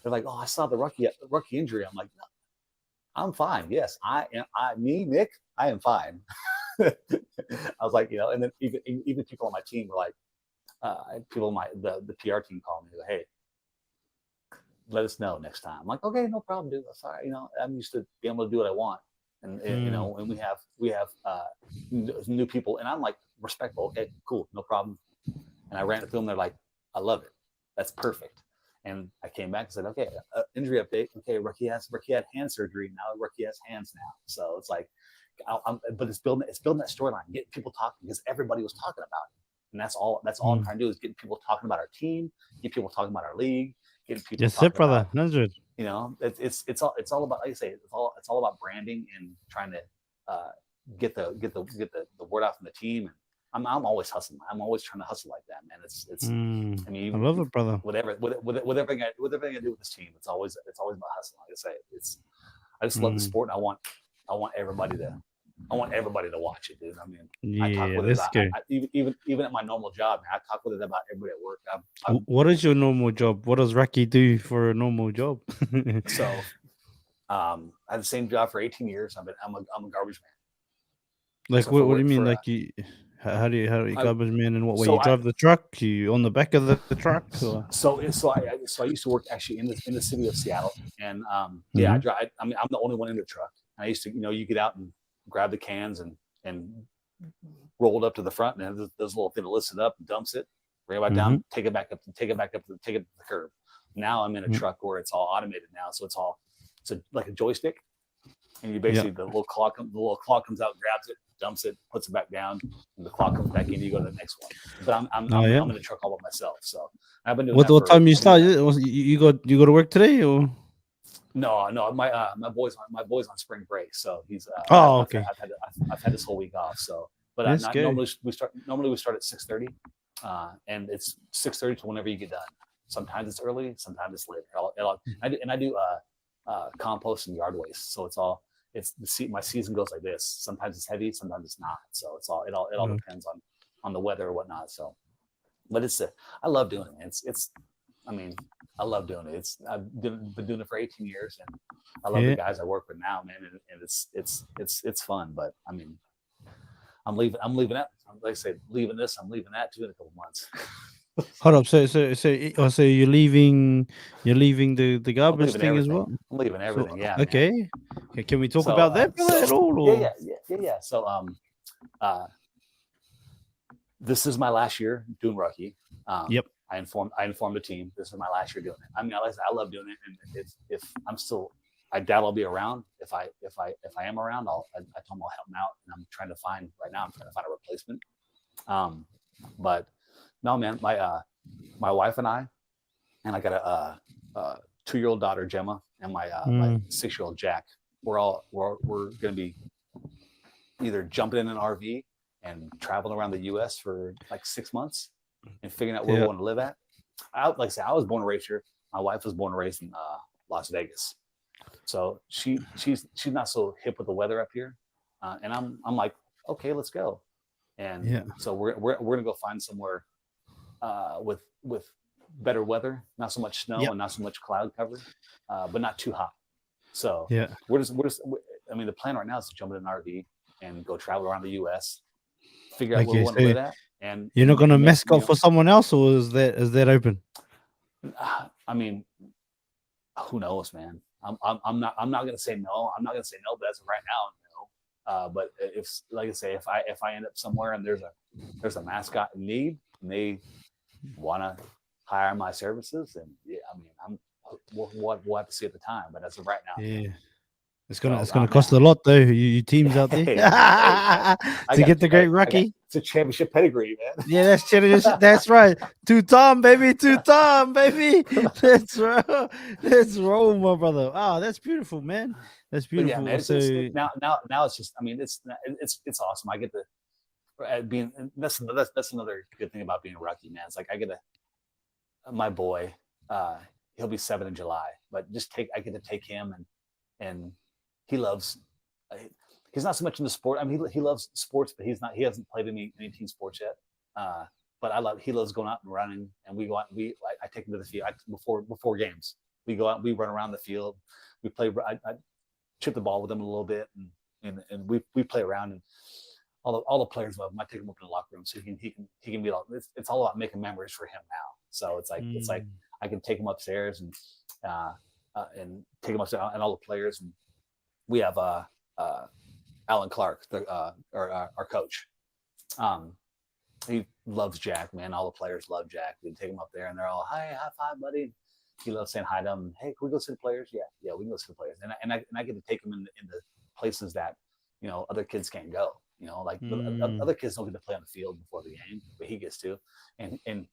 They're like, oh, I saw the Rucky injury. I'm like, no, I'm fine. Yes, Nic, I am fine. I was like, and then even people on my team were like, people on the PR team called me, like, hey, let us know next time. I'm like, okay, no problem, dude. Sorry, I'm used to being able to do what I want, and and we have new people, and I'm like respectful. Okay, cool, no problem. And I ran it through them. They're like, I love it. That's perfect. And I came back and said, okay, injury update. Okay, Rucky had hand surgery. Now Rucky has hands now. So it's like, but it's building that storyline, getting people talking, because everybody was talking about it, and that's all I'm trying to do is get people talking about our team, get people talking about our league, getting people. Yes, it, brother. 100. It's all about, like I say, it's all about branding and trying to get the word out from the team. And I'm always hustling. I'm always trying to hustle like that, man. It's I mean, I love it, brother. Whatever I do with this team, it's always about hustling. Like I say, I just love the sport. And I want everybody to watch it, dude. I mean, I talk with it even at my normal job, man, I talk with it about everybody at work. What is your normal job? What does Rucky do for a normal job? So, I had the same job for 18 years. I'm a garbage man. Like, so what do you mean? Like, How do you garbage man in what way? So You drive the truck? You on the back of the truck? Or? So I used to work actually in the city of Seattle, and yeah, I drive. I mean, I'm the only one in the truck. I used to, you get out and grab the cans and roll it up to the front, and there's a little thing that lifts it up and dumps it, bring it back down, take it back up to the curb. Now I'm in a truck where it's all automated now, so it's like a joystick, and you basically the little claw comes out, grabs it, dumps it, puts it back down, and the claw comes back in. You go to the next one. But I'm in the truck all by myself. So I've been doing. What time you start? You got to work today or? No. My boy's on spring break, so he's. Okay. I've had this whole week off. So, but normally we start at 6:30, and it's 6:30 to whenever you get done. Sometimes it's early, sometimes it's later. I do compost and yard waste, so my season goes like this. Sometimes it's heavy, sometimes it's not. So it all depends on the weather or whatnot. So, but I love doing it. I love doing it. I've been doing it for 18 years, and I love the guys I work with now, man. And it's fun. But I mean, I'm leaving that. Like I said, leaving this. I'm leaving that too in a couple months. Hold up. So you're leaving the garbage thing everything. as well? I'm leaving everything. So, yeah. Okay. Man. Okay. Can we talk about that at all? Or? Yeah. So this is my last year doing Rucky. Yep. I informed the team this is my last year doing it. I mean, I love doing it, and if I'm still, I doubt I'll be around. If I am around, I told them I'll help them out, and I'm trying to find a replacement. But no, man, my wife and I got a 2-year-old daughter Gemma, and my 6-year-old Jack. We're gonna be either jumping in an RV and traveling around the U.S. for like 6 months and figuring out where we want to live at. Like I said, I was born and raised here. My wife was born and raised in Las Vegas, so she's not so hip with the weather up here, and I'm like, okay, let's go. And so we're gonna go find somewhere with better weather, not so much snow and not so much cloud cover, but not too hot. So we're just. I mean, the plan right now is to jump in an RV and go travel around the U.S., figure out where we want to live at. And you're not going to mascot for someone else, or is that open? I mean, who knows, man? I'm not going to say no. I'm not going to say no, but as of right now, no. But if, like I say, if I end up somewhere and there's a mascot in need and they want to hire my services, then I mean, we'll have to see at the time. But as of right now, it's gonna cost a lot though. You teams out there to get the great Rucky. It's a championship pedigree, man. Yeah, that's championship. That's right. 2-time, baby. 2-time, baby. That's right. That's roll, my brother. Oh, that's beautiful, man. That's beautiful. Yeah, man, now it's just. I mean, it's awesome. I get to being. That's another good thing about being a Rucky, man. It's like I get my boy. He'll be 7 in July, but I get to take him and he loves. He's not so much into sport. I mean, he loves sports, but he hasn't played any team sports yet. But he loves going out and running, and we go out. I take him to the field before games. We go out, we run around the field. We play. I chip the ball with him a little bit, and we play around. And all the players love him. I take him up in the locker room so he can be all. It's all about making memories for him now. So it's like I can take him upstairs and take him upstairs and all the players. And we have Alan Clark, our coach. He loves Jack, man. All the players love Jack. We take him up there, and they're all, "Hi, high five, buddy." He loves saying hi to them. Hey, can we go see the players? Yeah, we can go see the players. And I get to take him in the places that other kids can't go. Like other kids don't get to play on the field before the game, but he gets to. And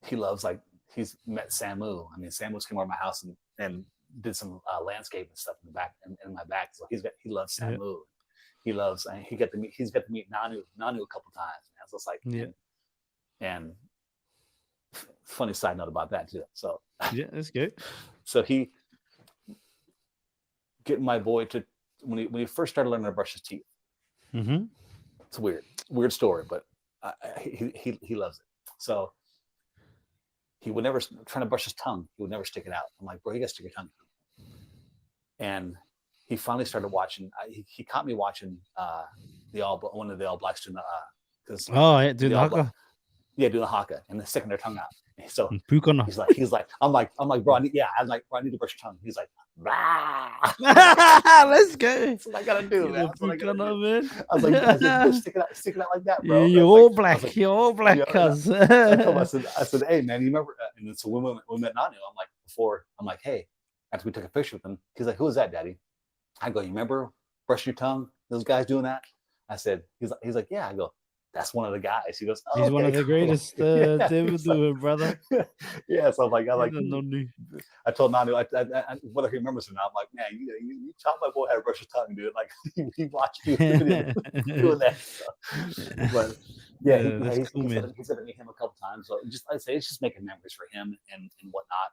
he loves, like, he's met Samu. I mean, Samu's came over to my house and did some landscape and stuff in the back in my back. So he loves Samu. He loves, and he's got to meet Nanu a couple times. Man. So it's like, and funny side note about that too. So that's good. So he getting my boy to when he first started learning to brush his teeth. Mm-hmm. It's a weird story, but he loves it. So he would never trying to brush his tongue. He would never stick it out. I'm like, bro, you got to stick your tongue out. And he finally started watching. He caught me watching one of the All Blacks doing because doing the haka. Yeah, doing the haka and sticking their tongue out. So Pukana. he's like, I'm like, bro, I need to brush your tongue. He's like, let's go. That's what I gotta do, man. That's what I gotta do, man. I was like, stick it out like that, bro. You're all black. You're all black, cuz. I told him, I said, hey, man, you remember? And so we met Nanu. I'm like, hey, after we took a picture with him, he's like, who is that, Daddy? I go, you remember brushing your tongue? Those guys doing that? I said, he's like, yeah. I go, that's one of the guys. He goes, oh, he's one of the greatest to ever do it, brother. Yeah, so I'm like, I told Nanu, whether he remembers or not, I'm like, man, you taught my boy how to brush his tongue, dude. Like, he watched you doing that. So. But yeah, he said to meet him a couple times. So I'd say it's just making memories for him and whatnot,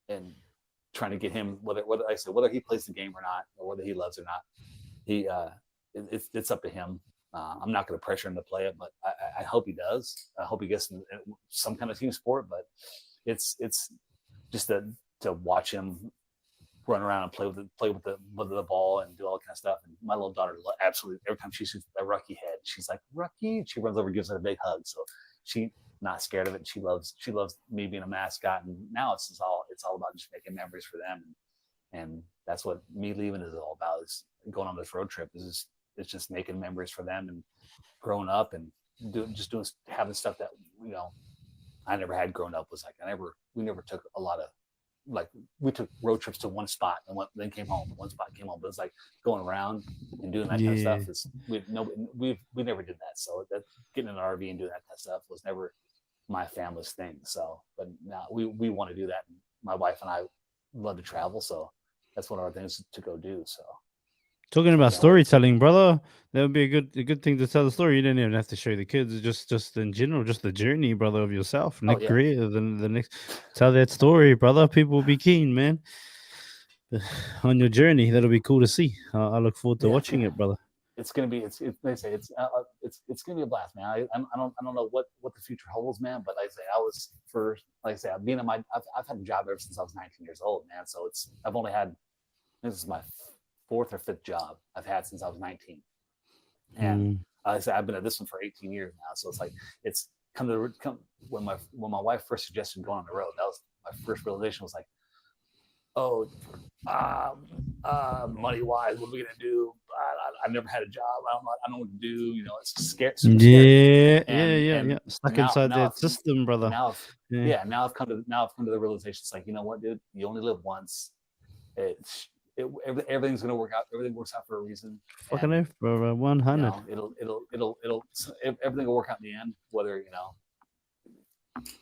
and trying to get him whether he plays the game or not, or whether he loves it or not. It's up to him. I'm not going to pressure him to play it, but I hope he does. I hope he gets in some kind of team sport. But it's just to watch him run around and play with the ball and do all that kind of stuff. And my little daughter absolutely, every time she sees a Rucky head, she's like, Rucky. She runs over and gives it a big hug. So she's not scared of it. She loves me being a mascot. And now it's all about just making memories for them. And that's what me leaving is all about, is going on this road trip. It's just making memories for them and growing up and having stuff that, I never had growing up. Was like, we never took a lot of, like, we took road trips to one spot and then came home. One spot came home, but it's like going around and doing that kind of stuff. We never did that. So that getting in an RV and doing that kind of stuff was never my family's thing. So, but now we want to do that. My wife and I love to travel. So that's one of our things to go do. So. Talking about storytelling, brother, that would be a good thing to tell the story. You didn't even have to show the kids, just in general, just the journey, brother, of yourself. Nic Greer, the next, tell that story, brother. People will be keen, man, on your journey. That'll be cool to see. I look forward to watching it, brother. It's gonna be it's gonna be a blast, man. I don't know what the future holds, man. But like I say, I've had a job ever since I was 19 years old, man. So this is my 4th or 5th job I've had since I was 19, and I say I've been at this one for 18 years now. So it's like it's come when my wife first suggested going on the road. That was my first realization. Was like, money wise, what are we gonna do? I've never had a job. I don't know what to do. It's scary. Yeah. Stuck inside that system, brother. Now I've come to the realization. It's like, you know what, dude? You only live once. Everything's gonna work out. Everything works out for a reason. Fucking A for 100. It'll everything will work out in the end. Whether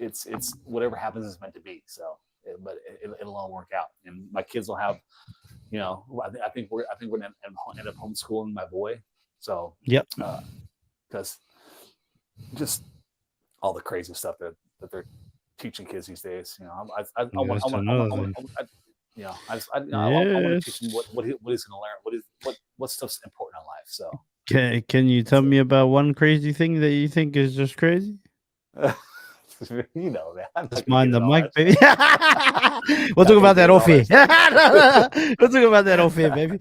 it's whatever happens is meant to be. So, but it'll all work out. And my kids will have, I think we're gonna end up homeschooling my boy. So yep. Because just all the crazy stuff that they're teaching kids these days. I want to teach him what he's going to learn, what stuff's important in life. So, can you tell me about one crazy thing that you think is just crazy? Man. Just mind the mic, baby. We'll talk about that off here. We'll talk about that off here, baby.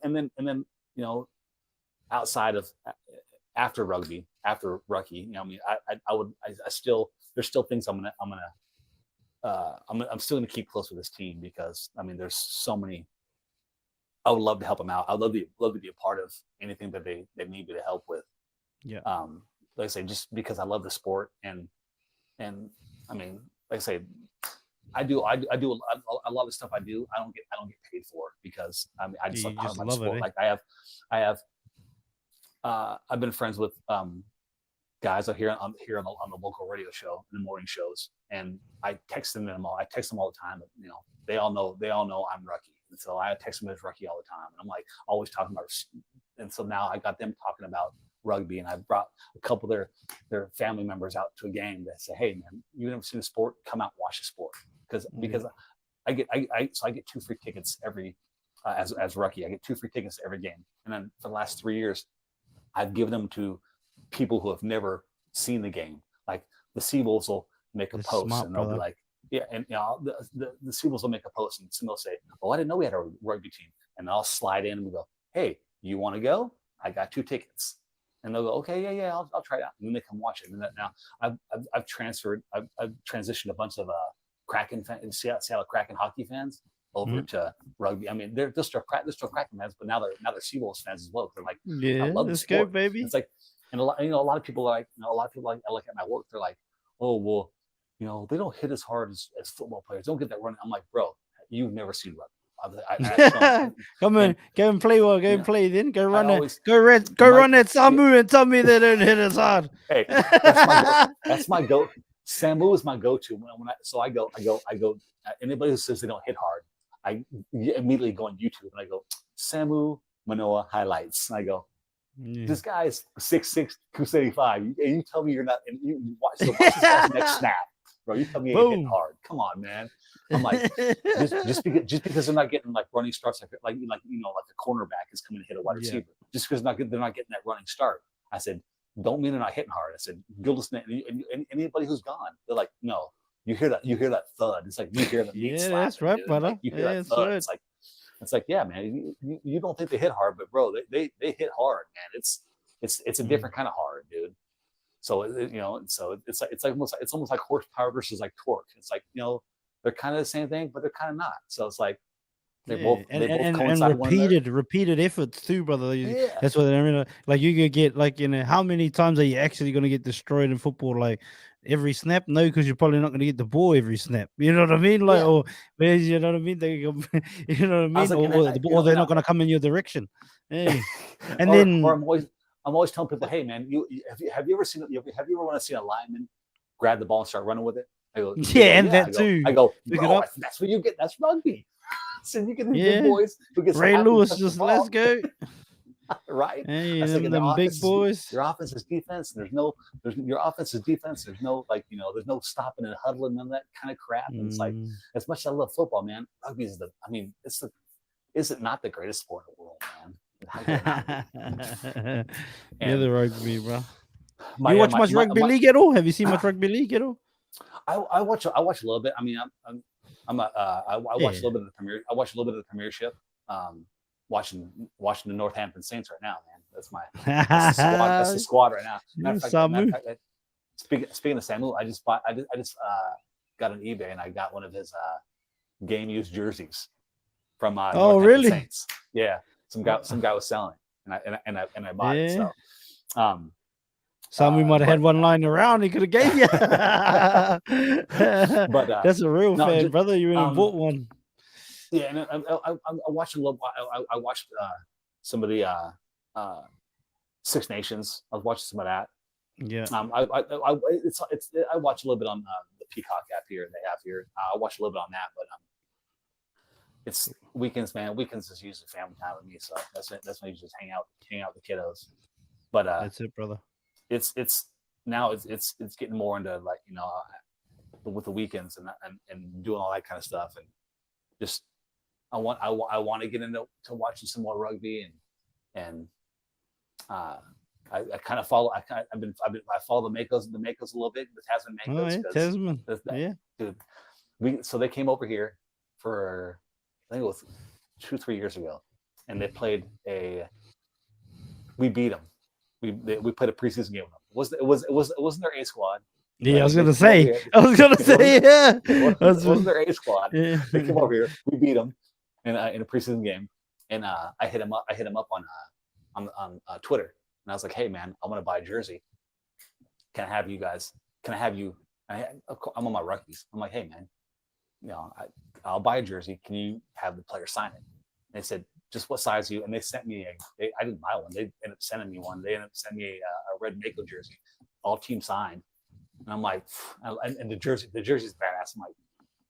And then outside of after Rucky, there's still things I'm still gonna keep close with this team, because there's so many. I would love to help them out. I'd love to be a part of anything that they need me to help with. Yeah. Like I say, just because I love the sport, and like I say, I do a lot of the stuff I do. I don't get paid for, because I just love the sport. It, Like I've been friends with guys out here on the local radio show, in the morning shows, and I text them all. I text them all the time. They all know I'm Rucky, and so I text them as Rucky all the time. And I'm like always talking about. And so now I got them talking about rugby, and I brought a couple of their family members out to a game that say, "Hey, man, you've never seen the sport? Come out and watch the sport." Because I get 2 free tickets every as Rucky. I get 2 free tickets to every game, and then for the last 3 years, I've given them to people who have never seen the game. Like the Seawolves will make a post, and they'll be like, Yeah, and the Seawolves will make a post and they'll say, "Oh, I didn't know we had a rugby team," and I'll slide in and we go, "Hey, you want to go? I got 2 tickets." And they'll go, "Okay, yeah, I'll try it out." And then they come watch it. And now I've transitioned a bunch of Kraken fans, Seattle Kraken hockey fans over to rugby. I mean, they're still Kraken fans, but now they're Seawolves fans as well. They're like, Yeah, I love let's the sport. go, baby. It's like, and a lot of people are like, a lot of people like I look at my work. They're like, "Oh, well, they don't hit as hard as football players. Don't get that running." I'm like, bro, you've never seen rugby. Come on, go and play. Well, go and play. Then go run it. Go run that Samu and tell me they don't hit as hard. Hey, that's my go. Samu is my go-to I go. Anybody who says they don't hit hard, I immediately go on YouTube and I go Samu Manoa highlights. And I go, this guy's 6'6", 275. And you tell me you're not. And you watch this guy's next snap, bro. You tell me you hit hard. Come on, man. I'm like, just because they're not getting like running starts like the cornerback is coming to hit a wide receiver. Just because they're not getting that running start. I said, don't mean they're not hitting hard. I said, go listen to anybody who's gone. They're like, no, you hear that thud. It's like you hear the meat slap. That's right, brother. Like, you hear that thud. Right. It's like, yeah, man. You don't think they hit hard, but bro, they hit hard, man. It's a different kind of hard, dude. So it's almost like horsepower versus like torque. It's like they're kind of the same thing, but they're kind of not. So it's like they both repeated efforts too, brother. That's what I mean. Like you could get how many times are you actually going to get destroyed in football? Like every snap? No, because you're probably not going to get the ball every snap. You know what I mean? Like or you know what I mean? You know what I mean? Or they're not going to come in your direction. Hey. And I'm always telling people, hey man, have you ever want to see a lineman grab the ball and start running with it? I go, too. I go, bro, that's what you get. That's rugby. So you get these big boys who get Ray Lewis, just let's go. Right. Hey, them big boys. Your offense is defense. There's no there's no stopping and huddling and that kind of crap. And it's like, as much as I love football, man, rugby is is it not the greatest sport in the world, man? The rugby, bro. You watch much rugby league at all? Have you seen much rugby league at all? I watch a little bit. I mean, I watch a little bit of the Premier. I watch a little bit of the Premiership. Watching the Northampton Saints right now, man. That's the squad right now. Matter of fact, speaking of Samu, I just got on eBay and I got one of his game used jerseys from Northampton Saints. Yeah, some guy was selling it, and I bought it. So, Samu might have had one lying around. He could have gave you. But that's a real fan, brother. You went and bought one. Yeah, and I watched a little. I watched some of the Six Nations. I was watching some of that. Yeah. I watch a little bit on the Peacock app here they have here. I watch a little bit on that, but it's weekends, man. Weekends is usually family time with me, so that's when you just hang out with the kiddos. But that's it, brother. It's now it's getting more into like with the weekends and doing all that kind of stuff, and just I want to get into watching some more rugby and I kind of follow. I follow the Makos a little bit. The Tasman Makos. Oh, Tasman. Yeah, dude. So they came over here for I think it was 2-3 years ago, and they played we beat them. We played a preseason game with them. It wasn't their A squad. Yeah, I was gonna say. Yeah. It wasn't their A squad. Yeah. They came over here. We beat them in a preseason game, and I hit him up on Twitter, and I was like, "Hey man, I want to buy a jersey. Can I have you guys? Can I have you?" I'm on my Ruckies. I'm like, "Hey man, I'll buy a jersey. Can you have the player sign it?" And they said, "Just what size you?" And they sent me I didn't buy one. They ended up sending me one. They ended up sending me a red Mako jersey, all team signed. And I'm like, and the jersey's badass. I'm like,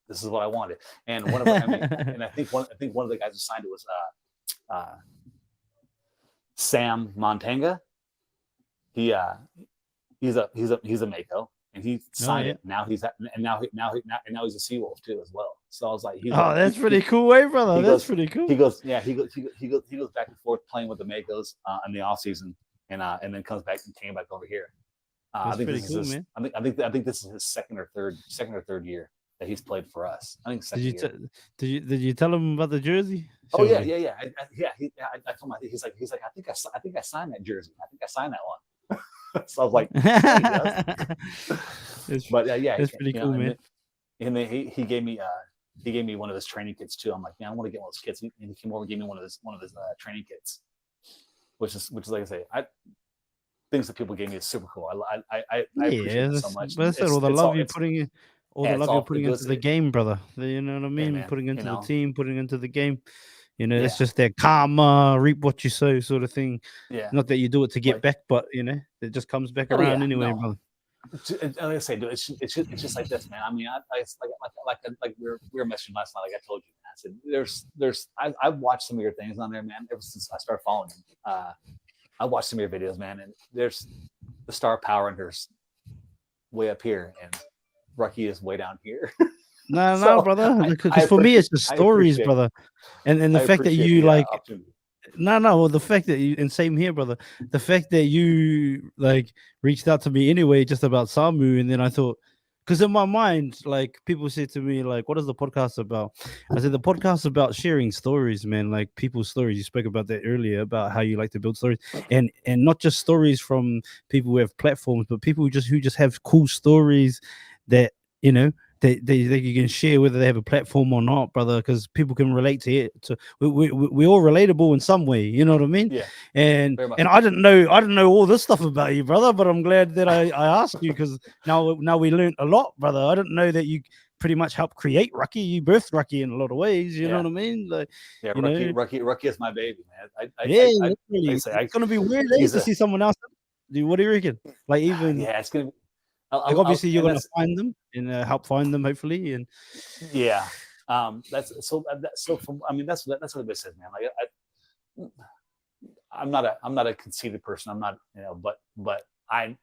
this is what I wanted. And I think one of the guys who signed it was Sam Montanga. He's a Mako, and he signed it. Now he's a Seawolf too as well. So I was like, that's pretty cool, brother. That's pretty cool. He goes back and forth playing with the Makos in the off season, and then comes back and came back over here. I think this is his second or third year. that he's played for us. I think Did second you year. did you tell him about the jersey? Oh yeah, Surely. yeah. I told him, he's like, I think I signed that jersey. I think I signed that one. So I was like, yeah, but That's pretty cool, man. And then he gave me one of his training kits too. I'm like, man, I want to get one of those kits. And he came over and gave me one of his training kits, which is like I say, things that people gave me is super cool. I appreciate it so much. But that's all the love you're putting in, into the game, brother. You know what I mean? Man, putting into the team, putting into the game. You know, it's just that karma, reap what you sow sort of thing. Yeah. Not that you do it to get back, but you know, it just comes back around anyway, brother. Like I say, dude, it's just like this, man. I mean, like we were messaging last night. Like I told you, man. I said, I've watched some of your things on there, man. Ever since I started following you, I watched some of your videos, man. And there's the star power hunter's way up here, and Rucky is way down here. No, brother. Because for me, it's just stories, brother. And the fact that you like. No, well, the fact that you, and same here, brother. The fact that you like reached out to me anyway, just about Samu, and then I thought, because in my mind, like people say to me, like, "What is the podcast about?" I said, "The podcast about sharing stories, man. Like people's stories." You spoke about that earlier about how you like to build stories, and not just stories from people who have platforms, but people who just have cool stories that you know. They can share whether they have a platform or not, brother, because people can relate to it. So we all relatable in some way, you know what I mean? Yeah. And I didn't know all this stuff about you, brother, but I'm glad that I asked you, because now we learned a lot, brother. I didn't know that you pretty much helped create Rucky. You birthed Rucky in a lot of ways, you know what I mean? Like, Rucky is my baby, man. It's gonna be weird to see someone else. Dude, what do you reckon? Like, even it's gonna be. Like obviously you're gonna find them and help find them, hopefully, and that's so. I mean, that's what it says, man. Like I'm not a conceited person. I'm not, but I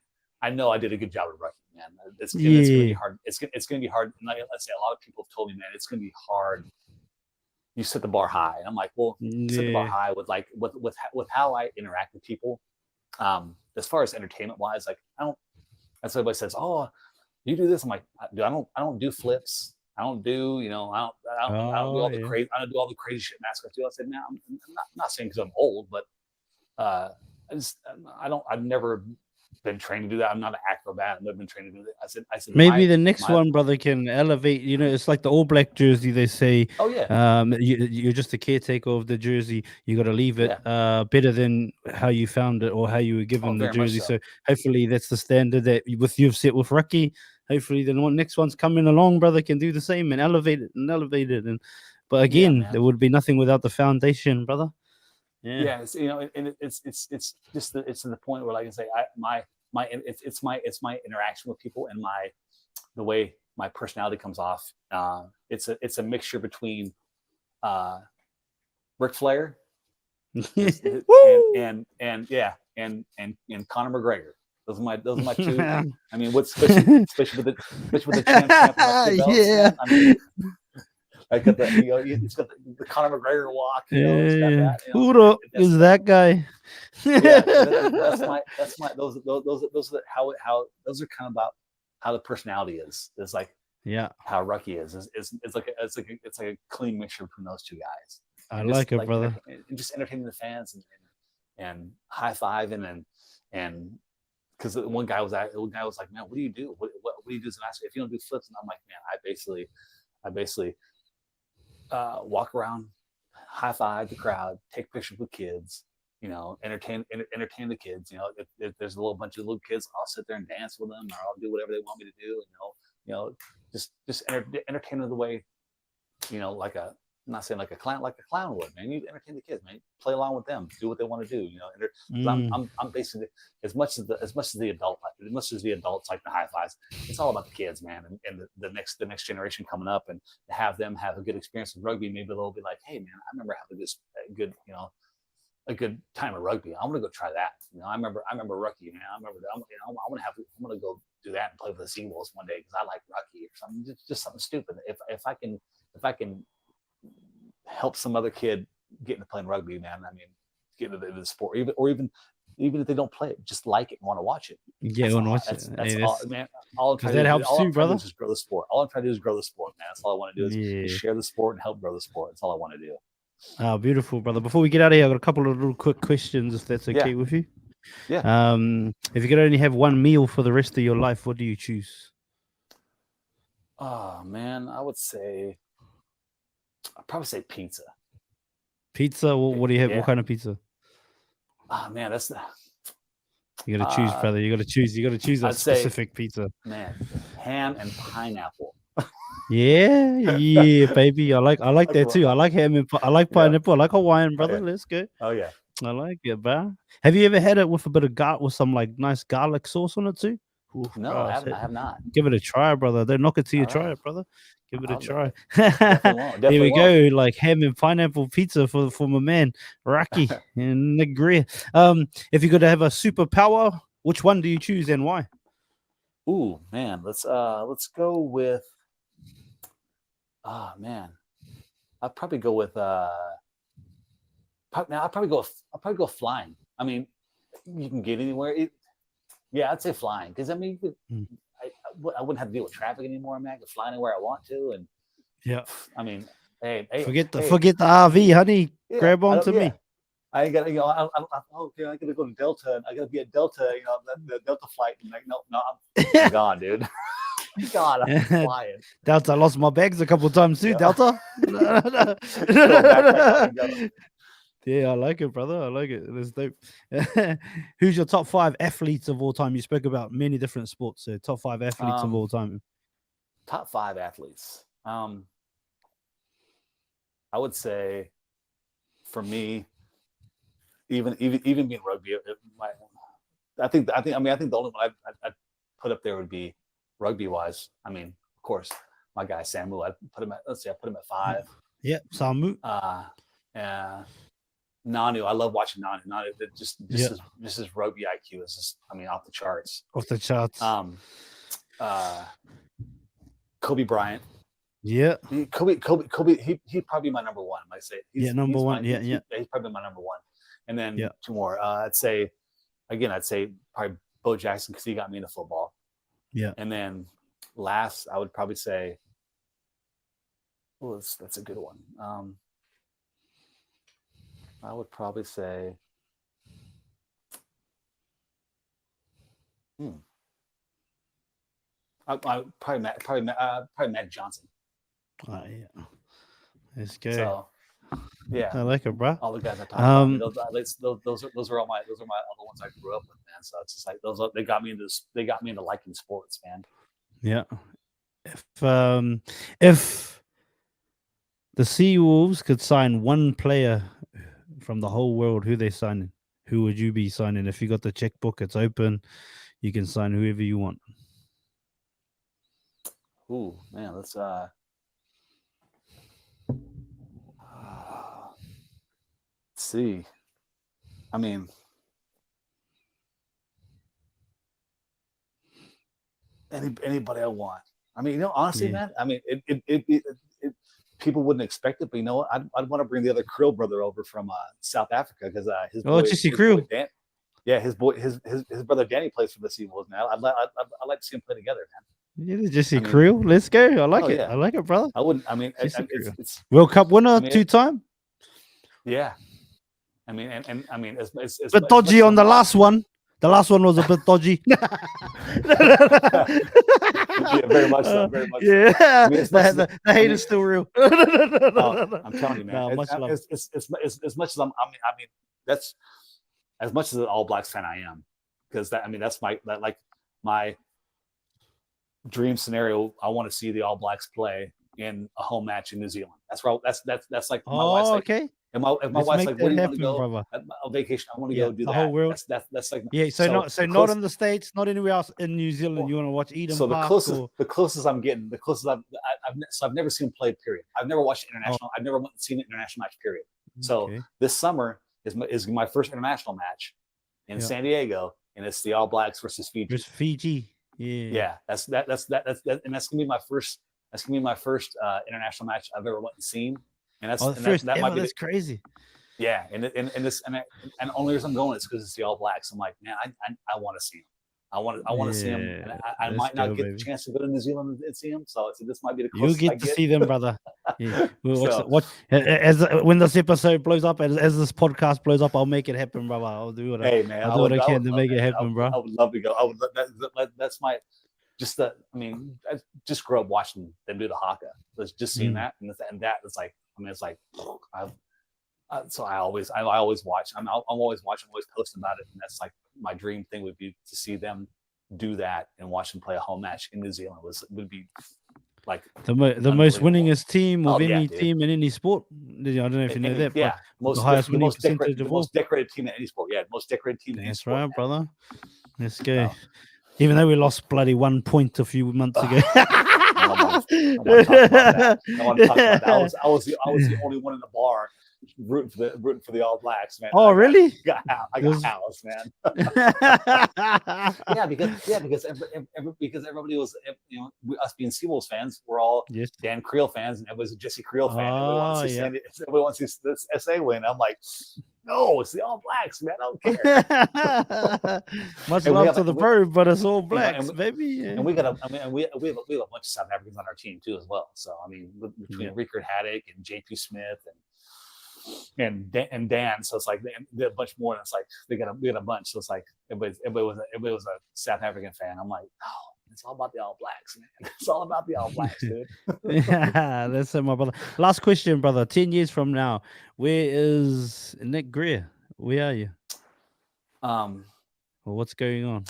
know I did a good job at Rucky, man. It's gonna be hard. It's gonna be hard. And let's say a lot of people have told me, man, it's gonna be hard. You set the bar high, and I'm like, well, set the bar high with like with how I interact with people. As far as entertainment wise, like I don't. That's what everybody says. Oh, you do this. I'm like, dude, I don't do flips. I don't do, I don't do all the crazy. I don't do all the crazy shit mascots do. I said, man, I'm not saying because I'm old, but I've never been trained to do that. I'm not an acrobat. I've never been trained to do that. I said maybe the next one, brother, can elevate. You know, it's like the All Black jersey. They say, oh yeah, you're just a caretaker of the jersey. You got to leave it better than how you found it or how you were given the jersey. So hopefully that's the standard that you've set with Rucky. Hopefully the next one's coming along, brother, can do the same and elevate it. And but again, there would be nothing without the foundation, brother. Yeah, it's, and it's just it's to the point where, like I say, it's my interaction with people and the way my personality comes off. It's a mixture between Ric Flair and Conor McGregor. Those are my two. I mean, especially with the champ belts, I mean, I got the it's got the Conor McGregor walk. It's got that, who is that guy? That's my those are those are kind of about how the personality is. It's like how Rucky is. It's like a clean mixture between those two guys. I like it, brother. And just entertaining the fans and high fiving and because one guy was like, man, what do you do? What do you do as an athlete if you don't do flips? And I'm like, man, I basically walk around, high five the crowd, take pictures with kids, entertain the kids. If there's a little bunch of little kids, I'll sit there and dance with them, or I'll do whatever they want me to do. Just entertain them the way, like I'm not saying like a clown would, man. You entertain the kids, man. Play along with them, do what they want to do. I'm basically as much as the adults like the high fives. It's all about the kids, man, and the next generation coming up, and to have them have a good experience with rugby. Maybe they'll be like, hey, man, I remember having a good time at rugby. I'm gonna go try that. I remember Rucky, man. I remember that. I'm gonna go do that and play with the Seawolves one day because I like Rucky or something. Just something stupid. If I can help some other kid get into playing rugby, man. I mean, get into the sport, or even even if they don't play it, just like it and want to watch it. Yeah, want to watch it. That's all, man. All I'm trying that to helps do, too, brother. Is just grow the sport. All I'm trying to do is grow the sport, man. That's all I want to do is share the sport and help grow the sport. That's all I want to do. Oh, beautiful, brother. Before we get out of here, I've got a couple of little quick questions, if that's okay with you. Yeah. If you could only have one meal for the rest of your life, what do you choose? Oh man, I would say I'd probably say pizza. Pizza? What do you have? What kind of pizza? Oh man, that's you gotta choose, brother. You gotta choose. You gotta choose a specific pizza. Man, ham and pineapple. yeah, baby. I like that too. I like ham and I like pineapple. I like Hawaiian, brother. Let's go. Oh yeah. I like it, bro. Have you ever had it with a bit of with some like nice garlic sauce on it too? Oof, no, I have not. Give it a try, brother. Don't knock it till you try it, brother. Give it a try. Definitely Here we go, like ham and pineapple pizza for my man Rucky and Nic Greer. If you could have a superpower, which one do you choose and why? Ooh, man, let's go with. Oh man, I'll probably go with. I'll probably go flying. I mean, you can get anywhere. Yeah, I'd say flying because I mean, I wouldn't have to deal with traffic anymore, man. I could fly anywhere I want to, and I mean, hey, forget the RV, honey. Grab onto me. I ain't got, I gotta go to Delta, and I gotta be at Delta, the Delta flight, and like, no, I'm gone, dude. God, I'm flying. Delta, I lost my bags a couple of times too. Delta. Yeah, I like it, brother. I like it. It's dope. Who's your top 5 athletes of all time? You spoke about many different sports. So top 5 athletes of all time. Top 5 athletes. I would say, for me, even being rugby, I think the only one I'd put up there would be rugby wise. I mean, of course, my guy Samu. I put him at 5. Yeah, Samu. Nanu, I love watching Nanu. Nanu, his rugby IQ is just, I mean, off the charts. Off the charts. Kobe Bryant. Yeah. Kobe. He'd probably be my number 1. I say. Number 1. He's probably my number 1. And then 2 more. I'd say probably Bo Jackson because he got me into football. Yeah. And then last, I would probably say, that's a good one. I would probably say, probably Matt Johnson. Oh yeah, that's good. So, yeah, I like it, bro. All the guys I talked about, those are all my other ones I grew up with, man. So it's just like they got me into liking sports, man. Yeah. If the Seawolves could sign one player from the whole world, who they signing? Who would you be signing? If you got the checkbook, it's open. You can sign whoever you want. Ooh, man, let's see. I mean, anybody I want. I mean, honestly, man. I mean, it people wouldn't expect it, but you know what? I'd want to bring the other Krill brother over from South Africa because his boy, Jesse Krill. His brother Danny plays for the Seawolves now. I'd like to see them play together, man. Yeah, Jesse Krill. Let's go. I like it. Yeah. I like it, brother. I wouldn't. I mean, it's World Cup winner 2-time. Yeah. I mean, and I mean, it's but dodgy on the last one. The last one was a bit dodgy. Yeah, very much so. Very much. Yeah, so. I mean, the hate is still real. I'm telling you, man. No, as much as I mean, that's as much as an All Blacks fan I am, because that's my dream scenario. I want to see the All Blacks play in a home match in New Zealand. That's right. That's like my wife's like, okay. If my wife's like, where do you want to go? On vacation, I want to go do the that. Whole world. That's like not in the States, not anywhere else in New Zealand. You want to watch Eden So Park the closest I'm getting, I've never seen him play. Period. I've never watched international. I've never seen an international match. Period. So this summer is my first international match in San Diego, and it's the All Blacks versus Fiji. Versus Fiji. Yeah. That's and that's gonna be my first. That's gonna be my first international match I've ever went and seen. And that's that's crazy. Yeah, and only reason I'm going is because it's the All Blacks. I'm like, man, I want to see them. I want to see them, and I might not get the chance to go to New Zealand and see them. So this might be the closest You'll get to see them, brother. Yeah. When this episode blows up, as this podcast blows up, I'll make it happen, brother. I'll do what I can to make it happen, bro. I would love to go. I would. That's my. I just grew up watching them do the haka. Just seeing that and that. It's like, it's like, so I always watch. I'm always watching, always posting about it, and that's like my dream thing would be to see them do that and watch them play a home match in New Zealand. Would be like the most winningest team of any team in any sport. I don't know if you know that. Yeah, the highest winning percentage of all. Most decorated team in any sport. Yeah, most decorated team. That's right, brother. Let's go. Even though we lost bloody 1 point a few months ago. I want to talk about that. I was the only one in the bar rooting for the All Blacks, man. Oh, really? I got house, man. because everybody was, us being Seawolves fans, we're all Dan Creel fans, and everybody's a Jesse Creel fan. Everybody wants to see this SA win. I'm like, no, it's the All Blacks, man. I don't care. Much love to the bird, but it's All Blacks, baby. Yeah. And we have a bunch of South Africans on our team too, as well. So between Rickard Haddock and JP Smith and Dan, so it's like a bunch more. And it's like we got a bunch. So it's like everybody was a South African fan. I'm like, oh, it's all about the All Blacks, man. It's all about the All Blacks, dude. Yeah, that's it, my brother. Last question, brother. 10 years from now, where is Nic Greer? Where are you? Well, what's going on?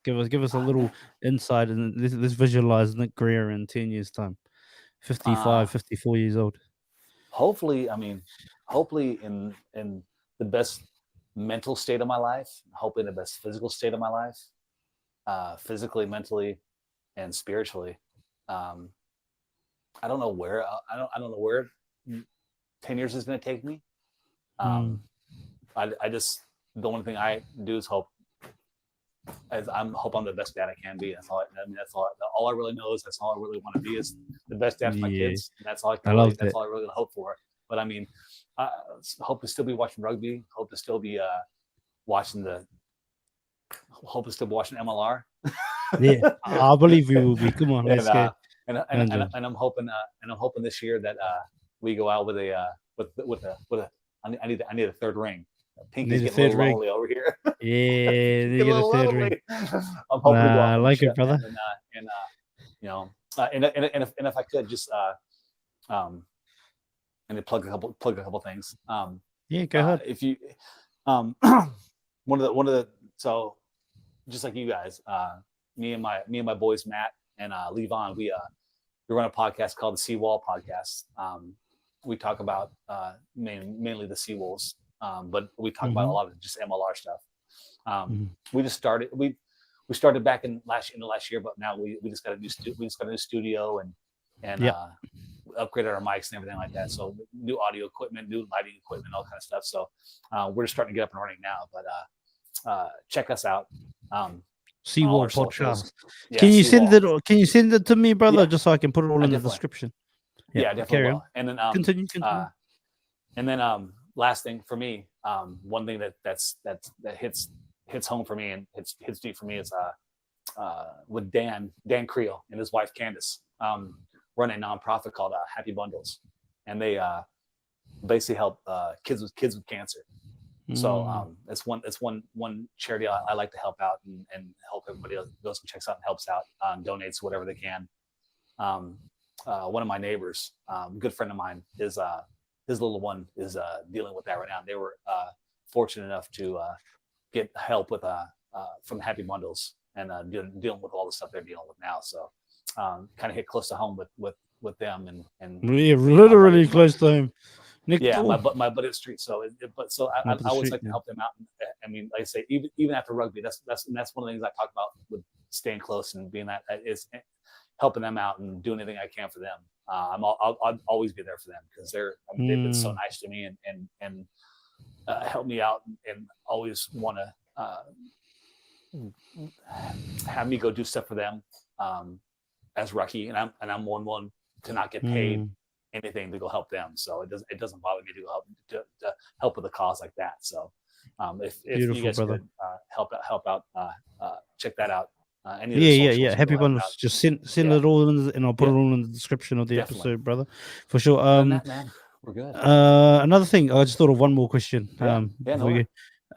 Give us a little insight, and let's visualize Nic Greer in 10 years' time. 55, 54 years old. Hopefully in the best mental state of my life, hopefully in the best physical state of my life, physically, mentally, and spiritually. I don't know where I don't know where 10 years is going to take me. I just, the only thing I do is hope I'm the best dad I can be. That's all. That's all I really know is that's all I really want to be is the best dad for my kids. And that's all that's all I really hope for. But I mean, I hope to still be watching rugby. Hope to still be watching MLR. Yeah, I believe you will be. Come on, let's go. And I'm hoping this year that we go out with a I need a third ring. Pinky's getting a little lonely over here. Yeah, they get a third ring. I'm hoping to go out I like it, brother. And if I could just and to plug a couple things. Yeah, go ahead. If you one of the so just like you guys, me and my boys Matt and Levon, we run a podcast called the Seawolf Podcast. We talk about mainly the Seawolves. But we talk about a lot of just MLR stuff. We just started. We started back in the last year, but now we just got a new studio and upgraded our mics and everything like that. So new audio equipment, new lighting equipment, all kind of stuff. So we're just starting to get up and running now. But check us out. Seawolf Podcast. Yeah, can you send it? Can you send it to me, brother, just so I can put it all in the description? Yeah, definitely. Will. And then continue. And then last thing for me, one thing that hits home for me and hits deep for me is with Dan Creel and his wife Candace run a nonprofit called Happy Bundles, and they basically help kids with cancer. So it's one charity I like to help out and help everybody else goes and checks out and helps out, donates whatever they can. One of my neighbors, good friend of mine, is his little one is dealing with that right now. They were fortunate enough to get help with from Happy Bundles and dealing with all the stuff they're dealing with now. So kind of hit close to home with them and yeah, literally close to home. Nick, yeah, my butt at street. So I always like to help them out. I mean, like I say, even after rugby, that's one of the things I talk about with staying close and being that is helping them out and doing anything I can for them. I'll always be there for them because they've been so nice to me and help me out and always want to have me go do stuff for them as Rucky, and I'm one to not get paid anything to go help them. So it doesn't bother me to go help with a cause like that. So if you guys brother. could help out, check that out. Any of the Yeah. socials, Happy go help bundles. out. Just send it all in, and I'll put it all in the description of the Definitely. episode, brother, for sure. Other than that, man, we're good. Another thing, I just thought of one more question.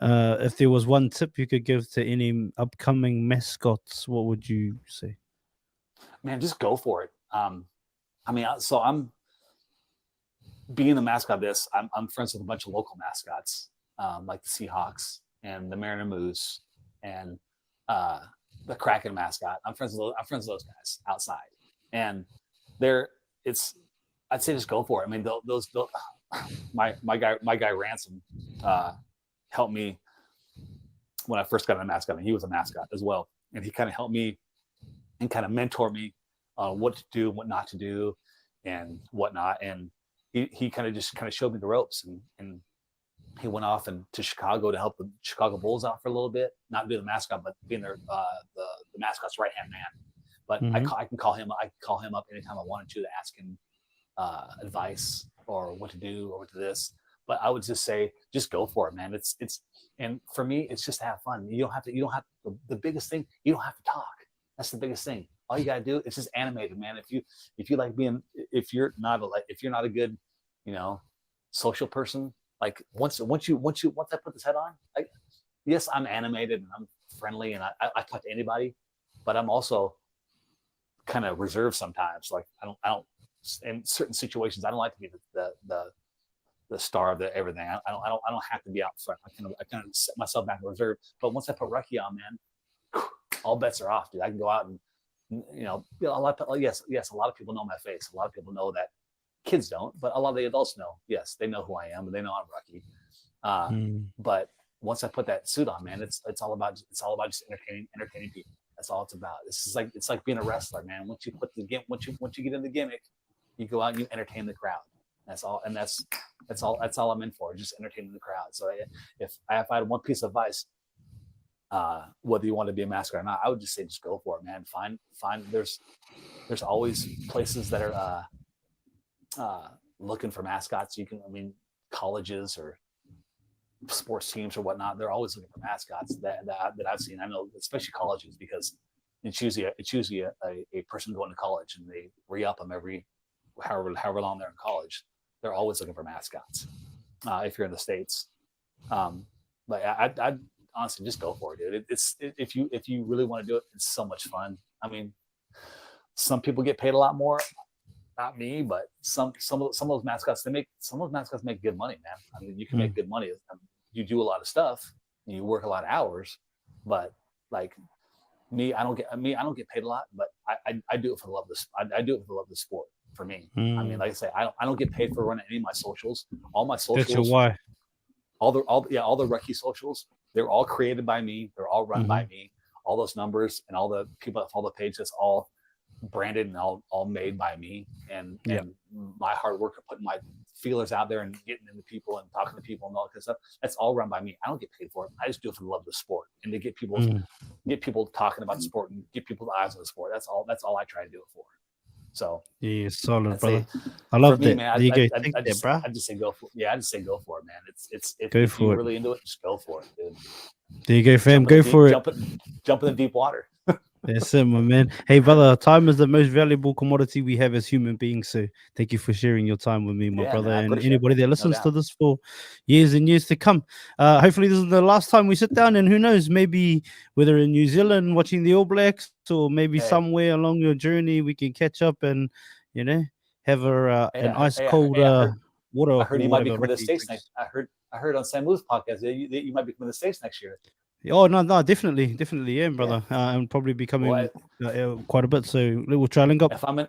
If there was one tip you could give to any upcoming mascots, what would you say? Man, just go for it. I mean, so I'm being the mascot of this. I'm friends with a bunch of local mascots, like the Seahawks and the Mariner Moose and the Kraken mascot. I'm friends with those guys outside, and I'd say just go for it. I mean, those my guy Ransom helped me when I first got a mascot, and he was a mascot as well, and he kind of helped me and kind of mentor me on what to do, what not to do, and whatnot. And he kind of showed me the ropes, and he went off to Chicago to help the Chicago Bulls out for a little bit, not being the mascot, but being their the mascot's right hand man. But I can call him up anytime I wanted to ask him advice or what to do or what to this. But I would just say, just go for it, man. It's and for me, it's just to have fun. You don't have the biggest thing, you don't have to talk. That's the biggest thing. All you gotta do is just animated, man. If you like being, if you're not a good, social person, like once I put this head on, like, yes, I'm animated and I'm friendly and I talk to anybody, but I'm also kind of reserved sometimes. Like I don't in certain situations, I don't like to be the star of everything. I don't have to be out front. I kind of set myself back in reserve. But once I put Rucky on, man, all bets are off, dude. I can go out and a lot of people know my face. A lot of people know that. Kids don't, but a lot of the adults know. Yes, they know who I am, and they know I'm Rucky. But once I put that suit on, man, it's all about just entertaining people. That's all it's about. It's like being a wrestler, man. Once you get in the gimmick, you go out and you entertain the crowd. That's all, and that's all I'm in for, just entertaining the crowd. So if I had one piece of advice, whether you want to be a mascot or not, I would just say just go for it, man. Find there's always places that are looking for mascots. Colleges or sports teams or whatnot, they're always looking for mascots that I've seen. I know, especially colleges, because it's usually a person going to college and they re-up them every however long they're in college. They're always looking for mascots. If you're in the States, but I'd honestly just go for it, dude. If you really want to do it, it's so much fun. I mean, some people get paid a lot more. Not me, but some of those mascots make good money, man. I mean, you can make good money. You do a lot of stuff, and you work a lot of hours, but like me, I don't get paid a lot, but I do it for the love of this. I do it for the love of the sport. For me, I mean, like I say, I don't get paid for running any of my socials. All my socials, that's your why. All the Rucky socials, they're all created by me. They're all run by me. All those numbers and all the people that follow the page, that's all branded and all made by me, and my hard work of putting my feelers out there and getting into people and talking to people and all that stuff. That's all run by me. I don't get paid for it. I just do it for the love of the sport and to get people talking about the sport and get people the eyes on the sport. That's all I try to do it for. So yeah, solid, brother. I love that. Man, I just say go for it. Yeah, I just say go for it, man. If you're really into it, just go for it, dude. There you go, fam. Go for it. Jump in the deep water. That's it, my man. Hey, brother, time is the most valuable commodity we have as human beings. So thank you for sharing your time with me, my brother, and anybody that listens to this for years and years to come. Hopefully this is the last time we sit down, and who knows, maybe whether in New Zealand watching the All Blacks or maybe somewhere along your journey, we can catch up and, have an ice cold water. I heard you might be coming to the States next. I heard on Sam Lu's podcast that you might be coming to the States next year. Oh no, definitely, yeah, brother. And probably be coming quite a bit. So we'll try and link up. If I'm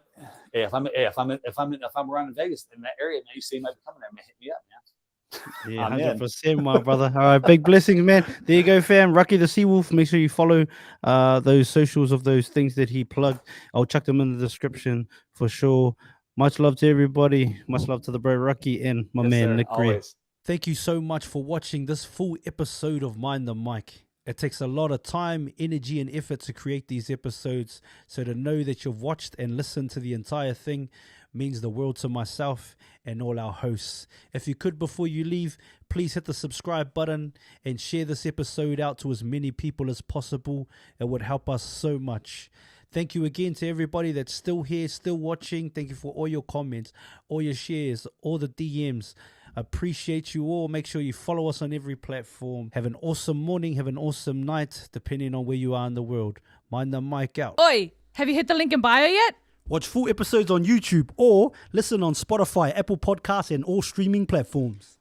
around in Vegas in that area, now you see you might be coming there, man. Hit me up, man. Yeah, 100%, my brother. All right, big blessings, man. There you go, fam. Rucky the Seawolf. Make sure you follow those socials of those things that he plugged. I'll chuck them in the description for sure. Much love to everybody. Much love to the bro Rucky and my man Nic Greer. Thank you so much for watching this full episode of Mind the Mic. It takes a lot of time, energy, and effort to create these episodes. So to know that you've watched and listened to the entire thing means the world to myself and all our hosts. If you could, before you leave, please hit the subscribe button and share this episode out to as many people as possible. It would help us so much. Thank you again to everybody that's still here, still watching. Thank you for all your comments, all your shares, all the DMs. Appreciate you all. Make sure you follow us on every platform. Have an awesome morning. Have an awesome night, depending on where you are in the world. Mind the mic out. Oi, have you hit the link in bio yet? Watch full episodes on YouTube or listen on Spotify, Apple Podcasts, and all streaming platforms.